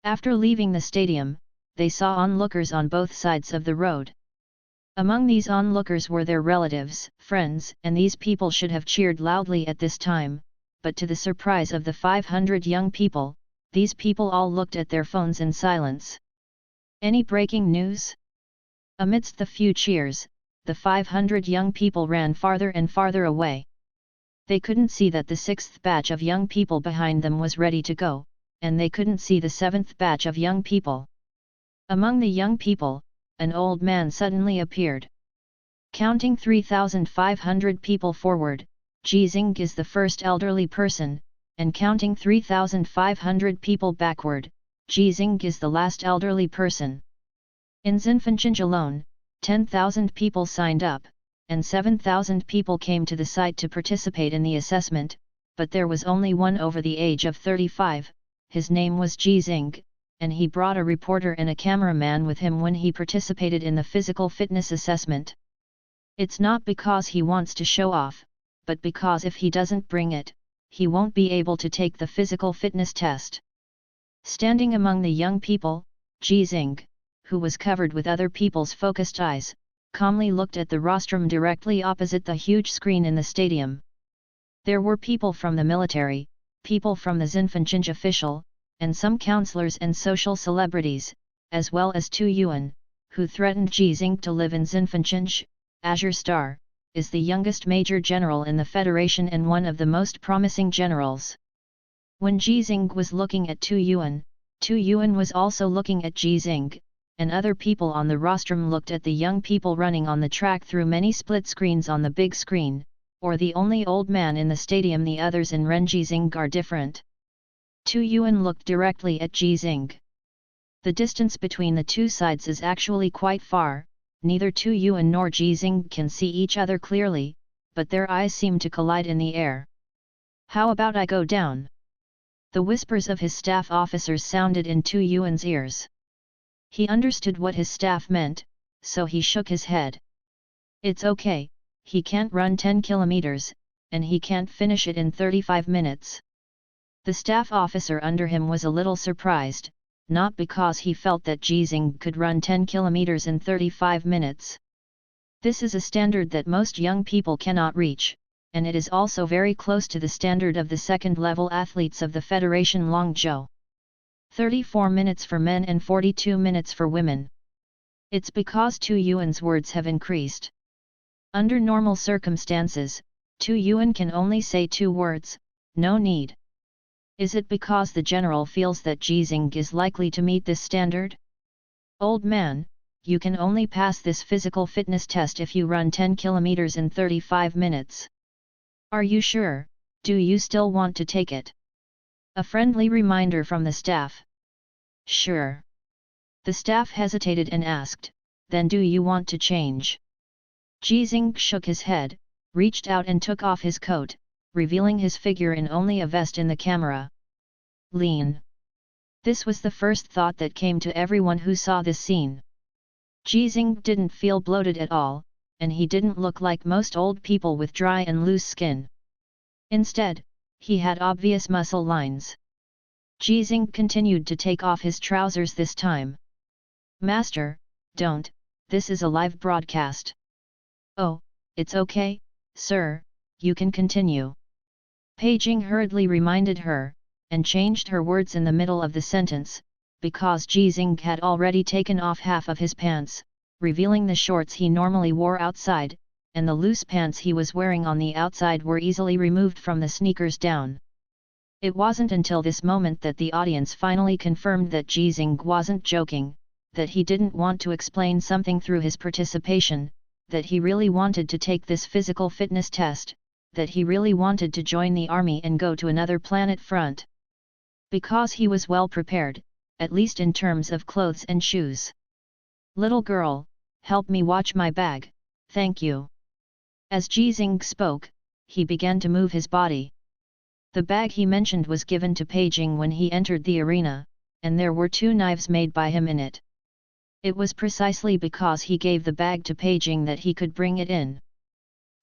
S1: After leaving the stadium, they saw onlookers on both sides of the road. Among these onlookers were their relatives, friends, and these people should have cheered loudly at this time, but to the surprise of the 500 young people, these people all looked at their phones in silence. Any breaking news? Amidst the few cheers, the 500 young people ran farther and farther away. They couldn't see that the 6th batch of young people behind them was ready to go, and they couldn't see the 7th batch of young people. Among the young people, an old man suddenly appeared. Counting 3,500 people forward, Jizing is the first elderly person, and counting 3,500 people backward, Jizing is the last elderly person. In Zinfencheng alone, 10,000 people signed up, and 7,000 people came to the site to participate in the assessment, but there was only one over the age of 35, his name was Jizing, and he brought a reporter and a cameraman with him when he participated in the physical fitness assessment. It's not because he wants to show off, but because if he doesn't bring it, he won't be able to take the physical fitness test. Standing among the young people, Jizing, who was covered with other people's focused eyes, calmly looked at the rostrum directly opposite the huge screen in the stadium. There were people from the military, people from the Zinfencheng official, and some councillors and social celebrities, as well as Tu Yuan, who threatened Jizing to live in Zinfencheng. Azure Star is the youngest major general in the Federation and one of the most promising generals. When Jizing was looking at Tu Yuan was also looking at Jizing, and other people on the rostrum looked at the young people running on the track through many split screens on the big screen, or the only old man in the stadium. The others in Jizing are different. Tu Yuan looked directly at Jizing. The distance between the two sides is actually quite far, neither Tu Yuan nor Jizing can see each other clearly, but their eyes seem to collide in the air. How about I go down? The whispers of his staff officers sounded in Tu Yuan's ears. He understood what his staff meant, so he shook his head. It's okay, he can't run 10 kilometers, and he can't finish it in 35 minutes. The staff officer under him was a little surprised, not because he felt that Jizing could run 10 kilometers in 35 minutes. This is a standard that most young people cannot reach, and it is also very close to the standard of the second-level athletes of the Federation Longzhou. 34 minutes for men and 42 minutes for women. It's because Tu Yuan's words have increased. Under normal circumstances, Tu Yuan can only say 2 words, no need. Is it because the general feels that Jizing is likely to meet this standard? Old man, you can only pass this physical fitness test if you run 10 kilometers in 35 minutes. Are you sure? Do you still want to take it? A friendly reminder from the staff. Sure. The staff hesitated and asked, then do you want to change? Jizing shook his head, reached out and took off his coat, revealing his figure in only a vest in the camera. Lean. This was the first thought that came to everyone who saw this scene. Jizing didn't feel bloated at all, and he didn't look like most old people with dry and loose skin. Instead, he had obvious muscle lines. Jizing continued to take off his trousers this time. Master, don't, this is a live broadcast. Oh, it's okay, sir, you can continue. Peijing hurriedly reminded her, and changed her words in the middle of the sentence, because Jizing had already taken off half of his pants, revealing the shorts he normally wore outside, and the loose pants he was wearing on the outside were easily removed from the sneakers down. It wasn't until this moment that the audience finally confirmed that Jizing wasn't joking, that he didn't want to explain something through his participation, that he really wanted to take this physical fitness test, that he really wanted to join the army and go to another planet front. Because he was well prepared, at least in terms of clothes and shoes. Little girl, help me watch my bag, thank you. As Jizing spoke, he began to move his body. The bag he mentioned was given to Peijing when he entered the arena, and there were 2 knives made by him in it. It was precisely because he gave the bag to Peijing that he could bring it in.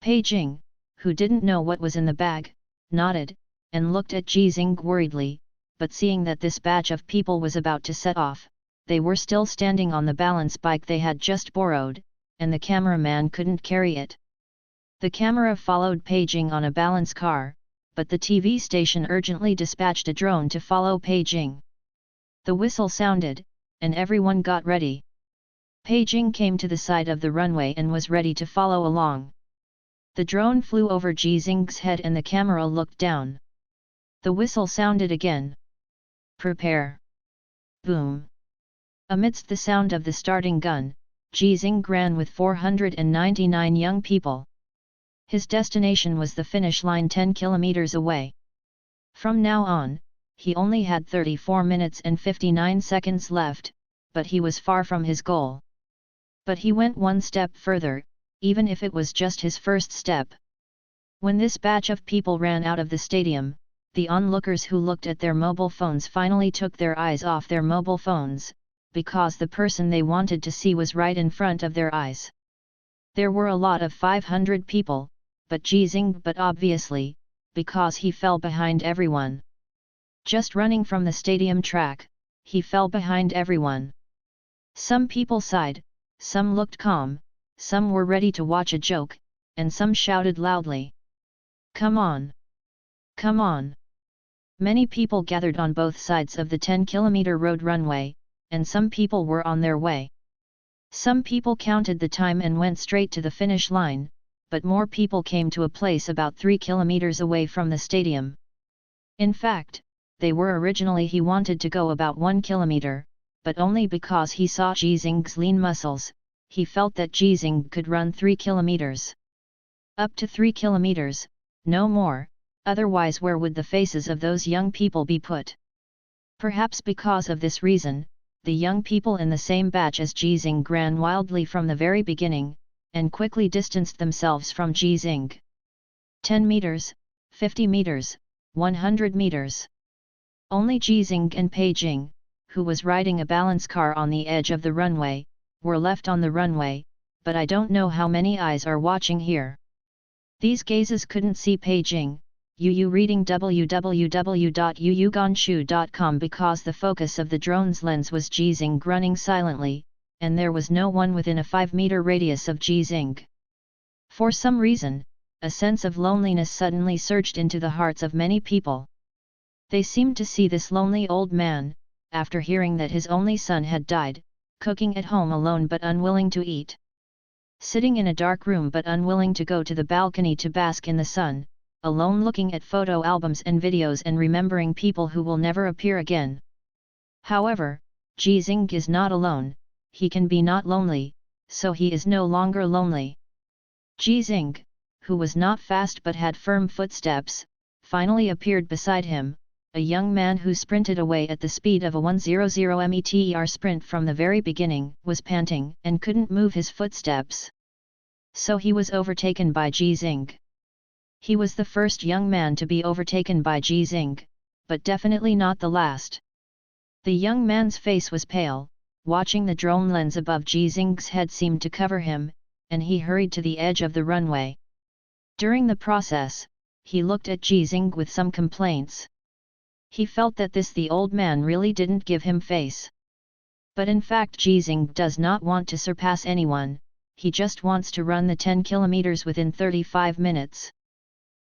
S1: Peijing, who didn't know what was in the bag, nodded, and looked at Jizing worriedly, but seeing that this batch of people was about to set off, they were still standing on the balance bike they had just borrowed, and the cameraman couldn't carry it. The camera followed Peijing on a balance car, but the TV station urgently dispatched a drone to follow Peijing. The whistle sounded, and everyone got ready. Peijing came to the side of the runway and was ready to follow along. The drone flew over Jizing's head and the camera looked down. The whistle sounded again. Prepare. Boom. Amidst the sound of the starting gun, Jizing ran with 499 young people. His destination was the finish line 10 kilometers away. From now on, he only had 34 minutes and 59 seconds left, but he was far from his goal. But he went one step further, even if it was just his first step. When this batch of people ran out of the stadium, the onlookers who looked at their mobile phones finally took their eyes off their mobile phones, because the person they wanted to see was right in front of their eyes. There were a lot of 500 people, but Jizing, but obviously, because he fell behind everyone. Just running from the stadium track, he fell behind everyone. Some people sighed, some looked calm, some were ready to watch a joke, and some shouted loudly. Come on! Come on! Many people gathered on both sides of the 10-kilometer road runway, and some people were on their way. Some people counted the time and went straight to the finish line, but more people came to a place about 3 kilometers away from the stadium. In fact, they were originally he wanted to go about 1 kilometer, but only because he saw Jizing's lean muscles, he felt that Jizing could run 3 kilometers. Up to 3 kilometers, no more, otherwise where would the faces of those young people be put? Perhaps because of this reason, the young people in the same batch as Jizing ran wildly from the very beginning, and quickly distanced themselves from Jizing. 10 meters, 50 meters, 100 meters. Only Jizing and Peijing, who was riding a balance car on the edge of the runway, were left on the runway, but I don't know how many eyes are watching here. These gazes couldn't see Peijing, Yu reading www.yuyuganshu.com because the focus of the drone's lens was Jizing grunting silently, and there was no one within a 5-meter radius of Jizing. For some reason, a sense of loneliness suddenly surged into the hearts of many people. They seemed to see this lonely old man, after hearing that his only son had died, cooking at home alone but unwilling to eat. Sitting in a dark room but unwilling to go to the balcony to bask in the sun, alone looking at photo albums and videos and remembering people who will never appear again. However, Jizing is not alone, he can be not lonely, so he is no longer lonely. Jizing, who was not fast but had firm footsteps, finally appeared beside him, a young man who sprinted away at the speed of a 100 meter sprint from the very beginning, was panting and couldn't move his footsteps. So he was overtaken by Jizing. He was the first young man to be overtaken by Jizing, but definitely not the last. The young man's face was pale, watching the drone lens above Jizing's head seemed to cover him, and he hurried to the edge of the runway. During the process, he looked at Jizing with some complaints. He felt that the old man really didn't give him face. But in fact Jizing does not want to surpass anyone, he just wants to run the 10 kilometers within 35 minutes.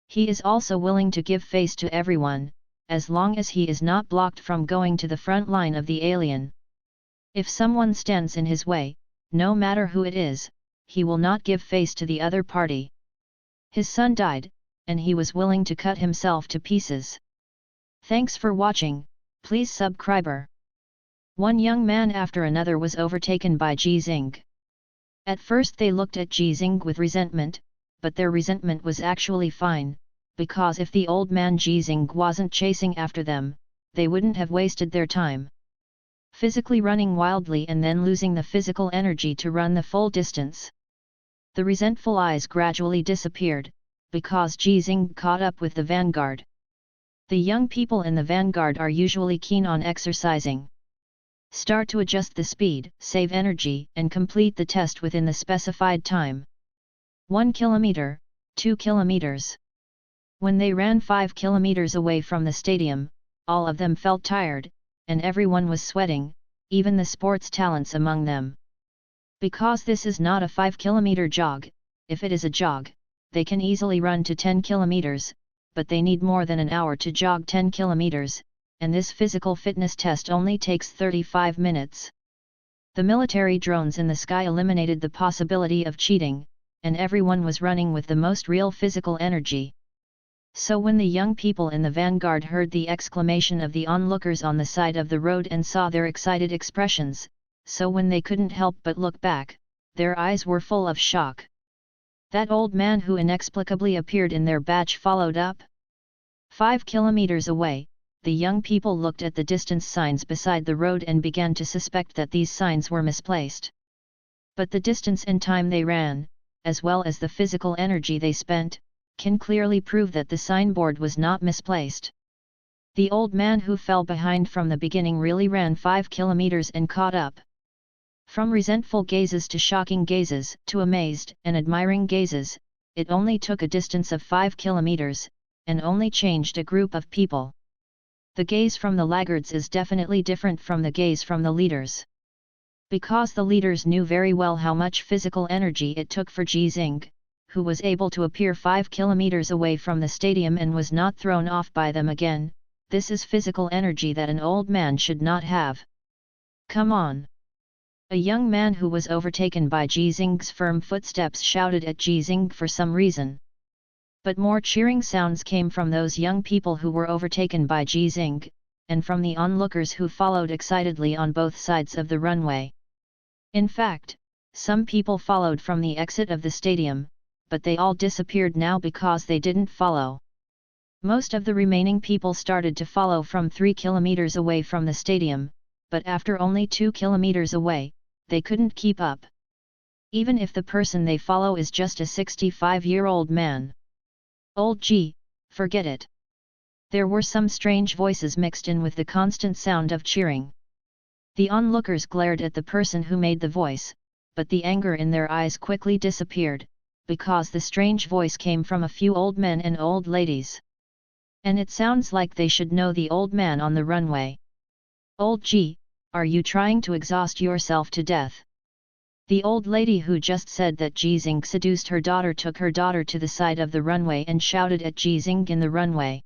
S1: He is also willing to give face to everyone, as long as he is not blocked from going to the front line of the alien. If someone stands in his way, no matter who it is, he will not give face to the other party. His son died, and he was willing to cut himself to pieces. Thanks for watching, please subscribe. One young man after another was overtaken by Jizing. At first they looked at Jizing with resentment, but their resentment was actually fine, because if the old man Jizing wasn't chasing after them, they wouldn't have wasted their time physically running wildly and then losing the physical energy to run the full distance. The resentful eyes gradually disappeared, because Jizing caught up with the vanguard. The young people in the vanguard are usually keen on exercising. Start to adjust the speed, save energy, and complete the test within the specified time. 1 kilometer, 2 kilometers. When they ran 5 kilometers away from the stadium, all of them felt tired, and everyone was sweating, even the sports talents among them. Because this is not a 5-kilometer jog, if it is a jog, they can easily run to 10 kilometers, but they need more than an hour to jog 10 kilometers, and this physical fitness test only takes 35 minutes. The military drones in the sky eliminated the possibility of cheating, and everyone was running with the most real physical energy. So when the young people in the vanguard heard the exclamation of the onlookers on the side of the road and saw their excited expressions, so when they couldn't help but look back, their eyes were full of shock. That old man who inexplicably appeared in their batch followed up. 5 kilometers away, the young people looked at the distance signs beside the road and began to suspect that these signs were misplaced. But the distance and time they ran, as well as the physical energy they spent, can clearly prove that the signboard was not misplaced. The old man who fell behind from the beginning really ran 5 kilometers and caught up. From resentful gazes to shocking gazes, to amazed and admiring gazes, it only took a distance of 5 kilometers, and only changed a group of people. The gaze from the laggards is definitely different from the gaze from the leaders. Because the leaders knew very well how much physical energy it took for Jizing, who was able to appear 5 kilometers away from the stadium and was not thrown off by them again, this is physical energy that an old man should not have. Come on! A young man who was overtaken by Jizing's firm footsteps shouted at Jizing for some reason. But more cheering sounds came from those young people who were overtaken by Jizing, and from the onlookers who followed excitedly on both sides of the runway. In fact, some people followed from the exit of the stadium, but they all disappeared now because they didn't follow. Most of the remaining people started to follow from 3 kilometers away from the stadium, but after only 2 kilometers away, they couldn't keep up. Even if the person they follow is just a 65-year-old man. Old G, forget it. There were some strange voices mixed in with the constant sound of cheering. The onlookers glared at the person who made the voice, but the anger in their eyes quickly disappeared, because the strange voice came from a few old men and old ladies. And it sounds like they should know the old man on the runway. Old G, are you trying to exhaust yourself to death? The old lady who just said that Jizing seduced her daughter took her daughter to the side of the runway and shouted at Jizing in the runway.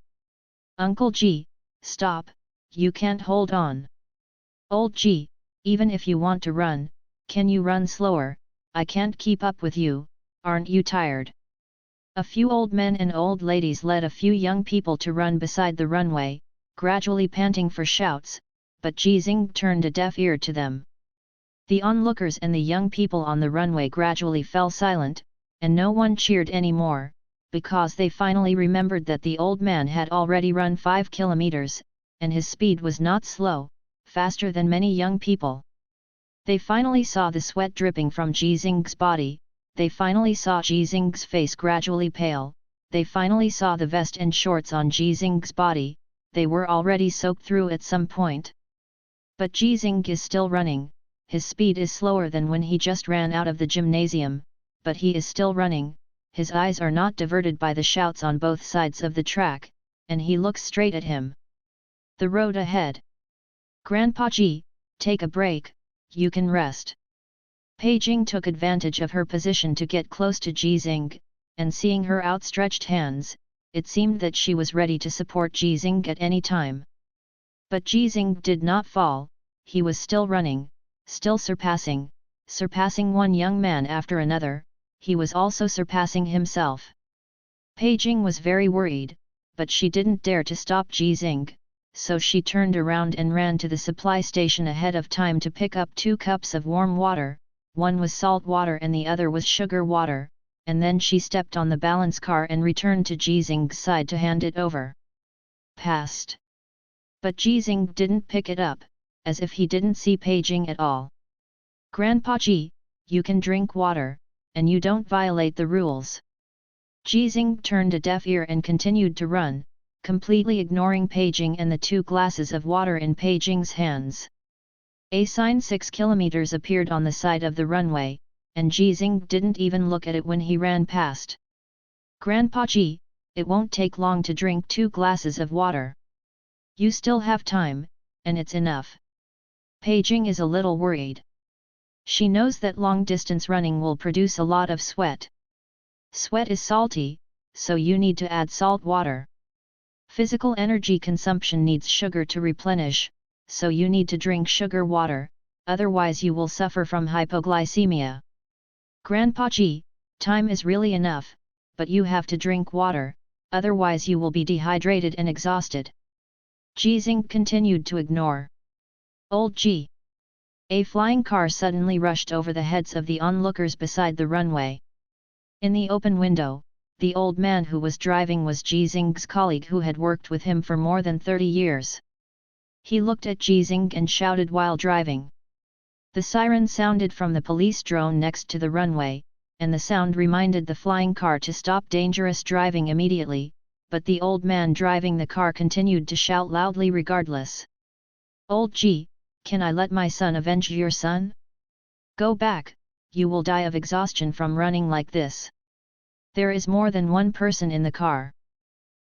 S1: Uncle G, stop, you can't hold on. Old G, even if you want to run, can you run slower? I can't keep up with you, aren't you tired? A few old men and old ladies led a few young people to run beside the runway, gradually panting for shouts, but Jizing turned a deaf ear to them. The onlookers and the young people on the runway gradually fell silent, and no one cheered anymore, because they finally remembered that the old man had already run 5 kilometers, and his speed was not slow, faster than many young people. They finally saw the sweat dripping from Jizing's body, they finally saw Jizing's face gradually pale, they finally saw the vest and shorts on Jizing's body, they were already soaked through at some point. But Jizing is still running, his speed is slower than when he just ran out of the gymnasium, but he is still running, his eyes are not diverted by the shouts on both sides of the track, and he looks straight at him. The road ahead. Grandpa Ji, take a break, you can rest. Pei Jing took advantage of her position to get close to Jizing, and seeing her outstretched hands, it seemed that she was ready to support Jizing at any time. But Jizing did not fall, he was still running, still surpassing one young man after another, he was also surpassing himself. Pei Jing was very worried, but she didn't dare to stop Jizing, so she turned around and ran to the supply station ahead of time to pick up 2 cups of warm water, one was salt water and the other was sugar water, and then she stepped on the balance car and returned to Jizing's side to hand it over. Passed. But Jizing didn't pick it up, as if he didn't see Pei Jing at all. Grandpa Ji, you can drink water, and you don't violate the rules. Jizing turned a deaf ear and continued to run, completely ignoring Pei Jing and the 2 glasses of water in Pei Jing's hands. A sign 6 kilometers appeared on the side of the runway, and Jizing didn't even look at it when he ran past. Grandpa Ji, it won't take long to drink 2 glasses of water. You still have time, and it's enough. Pei Jing is a little worried. She knows that long-distance running will produce a lot of sweat. Sweat is salty, so you need to add salt water. Physical energy consumption needs sugar to replenish, so you need to drink sugar water, otherwise you will suffer from hypoglycemia. Grandpa Ji, time is really enough, but you have to drink water, otherwise you will be dehydrated and exhausted. Jizing continued to ignore. Old Ji. A flying car suddenly rushed over the heads of the onlookers beside the runway. In the open window, the old man who was driving was Jizing's colleague who had worked with him for more than 30 years. He looked at Jizing and shouted while driving. The siren sounded from the police drone next to the runway, and the sound reminded the flying car to stop dangerous driving immediately, but the old man driving the car continued to shout loudly regardless. Old G, can I let my son avenge your son? Go back, you will die of exhaustion from running like this. There is more than one person in the car.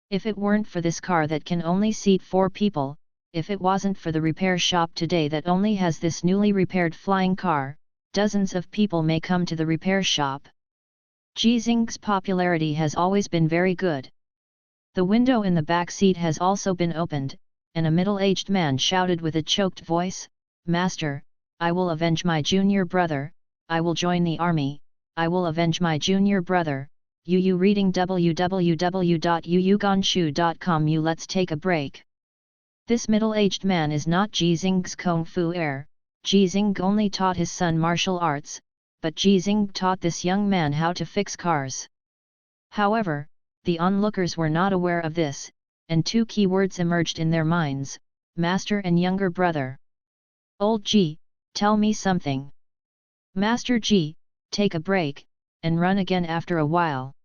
S1: If it weren't for this car that can only seat 4 people, if it wasn't for the repair shop today that only has this newly repaired flying car, dozens of people may come to the repair shop. Jizing's popularity has always been very good. The window in the back seat has also been opened, and a middle-aged man shouted with a choked voice, Master, I will avenge my junior brother, I will join the army, I will avenge my junior brother. Yu reading www.yuyuganshu.com. Let's take a break. This middle-aged man is not Jizing's Kung Fu heir, Jizing only taught his son martial arts, but Jizing taught this young man how to fix cars. However, the onlookers were not aware of this, and 2 key words emerged in their minds, Master and younger brother. Old G, tell me something. Master G, take a break, and run again after a while.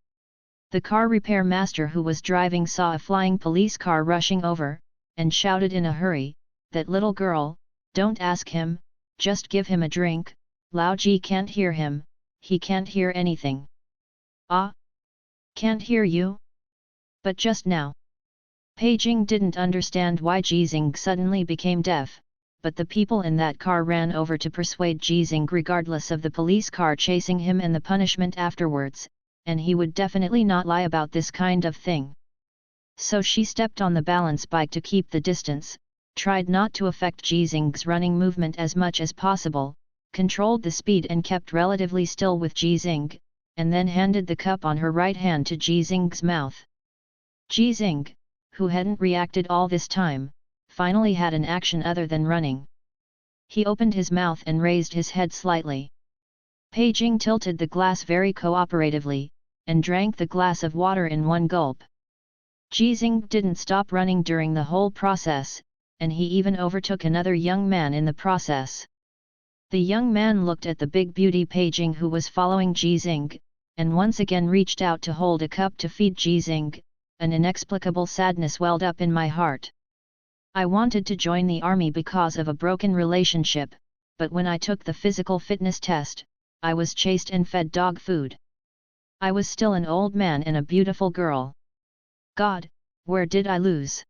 S1: The car repair master who was driving saw a flying police car rushing over, and shouted in a hurry, "That little girl, don't ask him, just give him a drink." Lao Ji can't hear him, he can't hear anything. Ah? Can't hear you? But just now. Pei Jing didn't understand why Jizing suddenly became deaf, but the people in that car ran over to persuade Jizing regardless of the police car chasing him and the punishment afterwards, and he would definitely not lie about this kind of thing. So she stepped on the balance bike to keep the distance, tried not to affect Jizing's running movement as much as possible, controlled the speed and kept relatively still with Jizing, and then handed the cup on her right hand to Jizing's mouth. Jizing, who hadn't reacted all this time, finally had an action other than running. He opened his mouth and raised his head slightly. Pei Jing tilted the glass very cooperatively, and drank the glass of water in one gulp. Jizing didn't stop running during the whole process, and he even overtook another young man in the process. The young man looked at the big beauty Pei Jing who was following Jizing, and once again reached out to hold a cup to feed Jizing. An inexplicable sadness welled up in my heart. I wanted to join the army because of a broken relationship, but when I took the physical fitness test, I was chased and fed dog food. I was still an old man and a beautiful girl. God, where did I lose?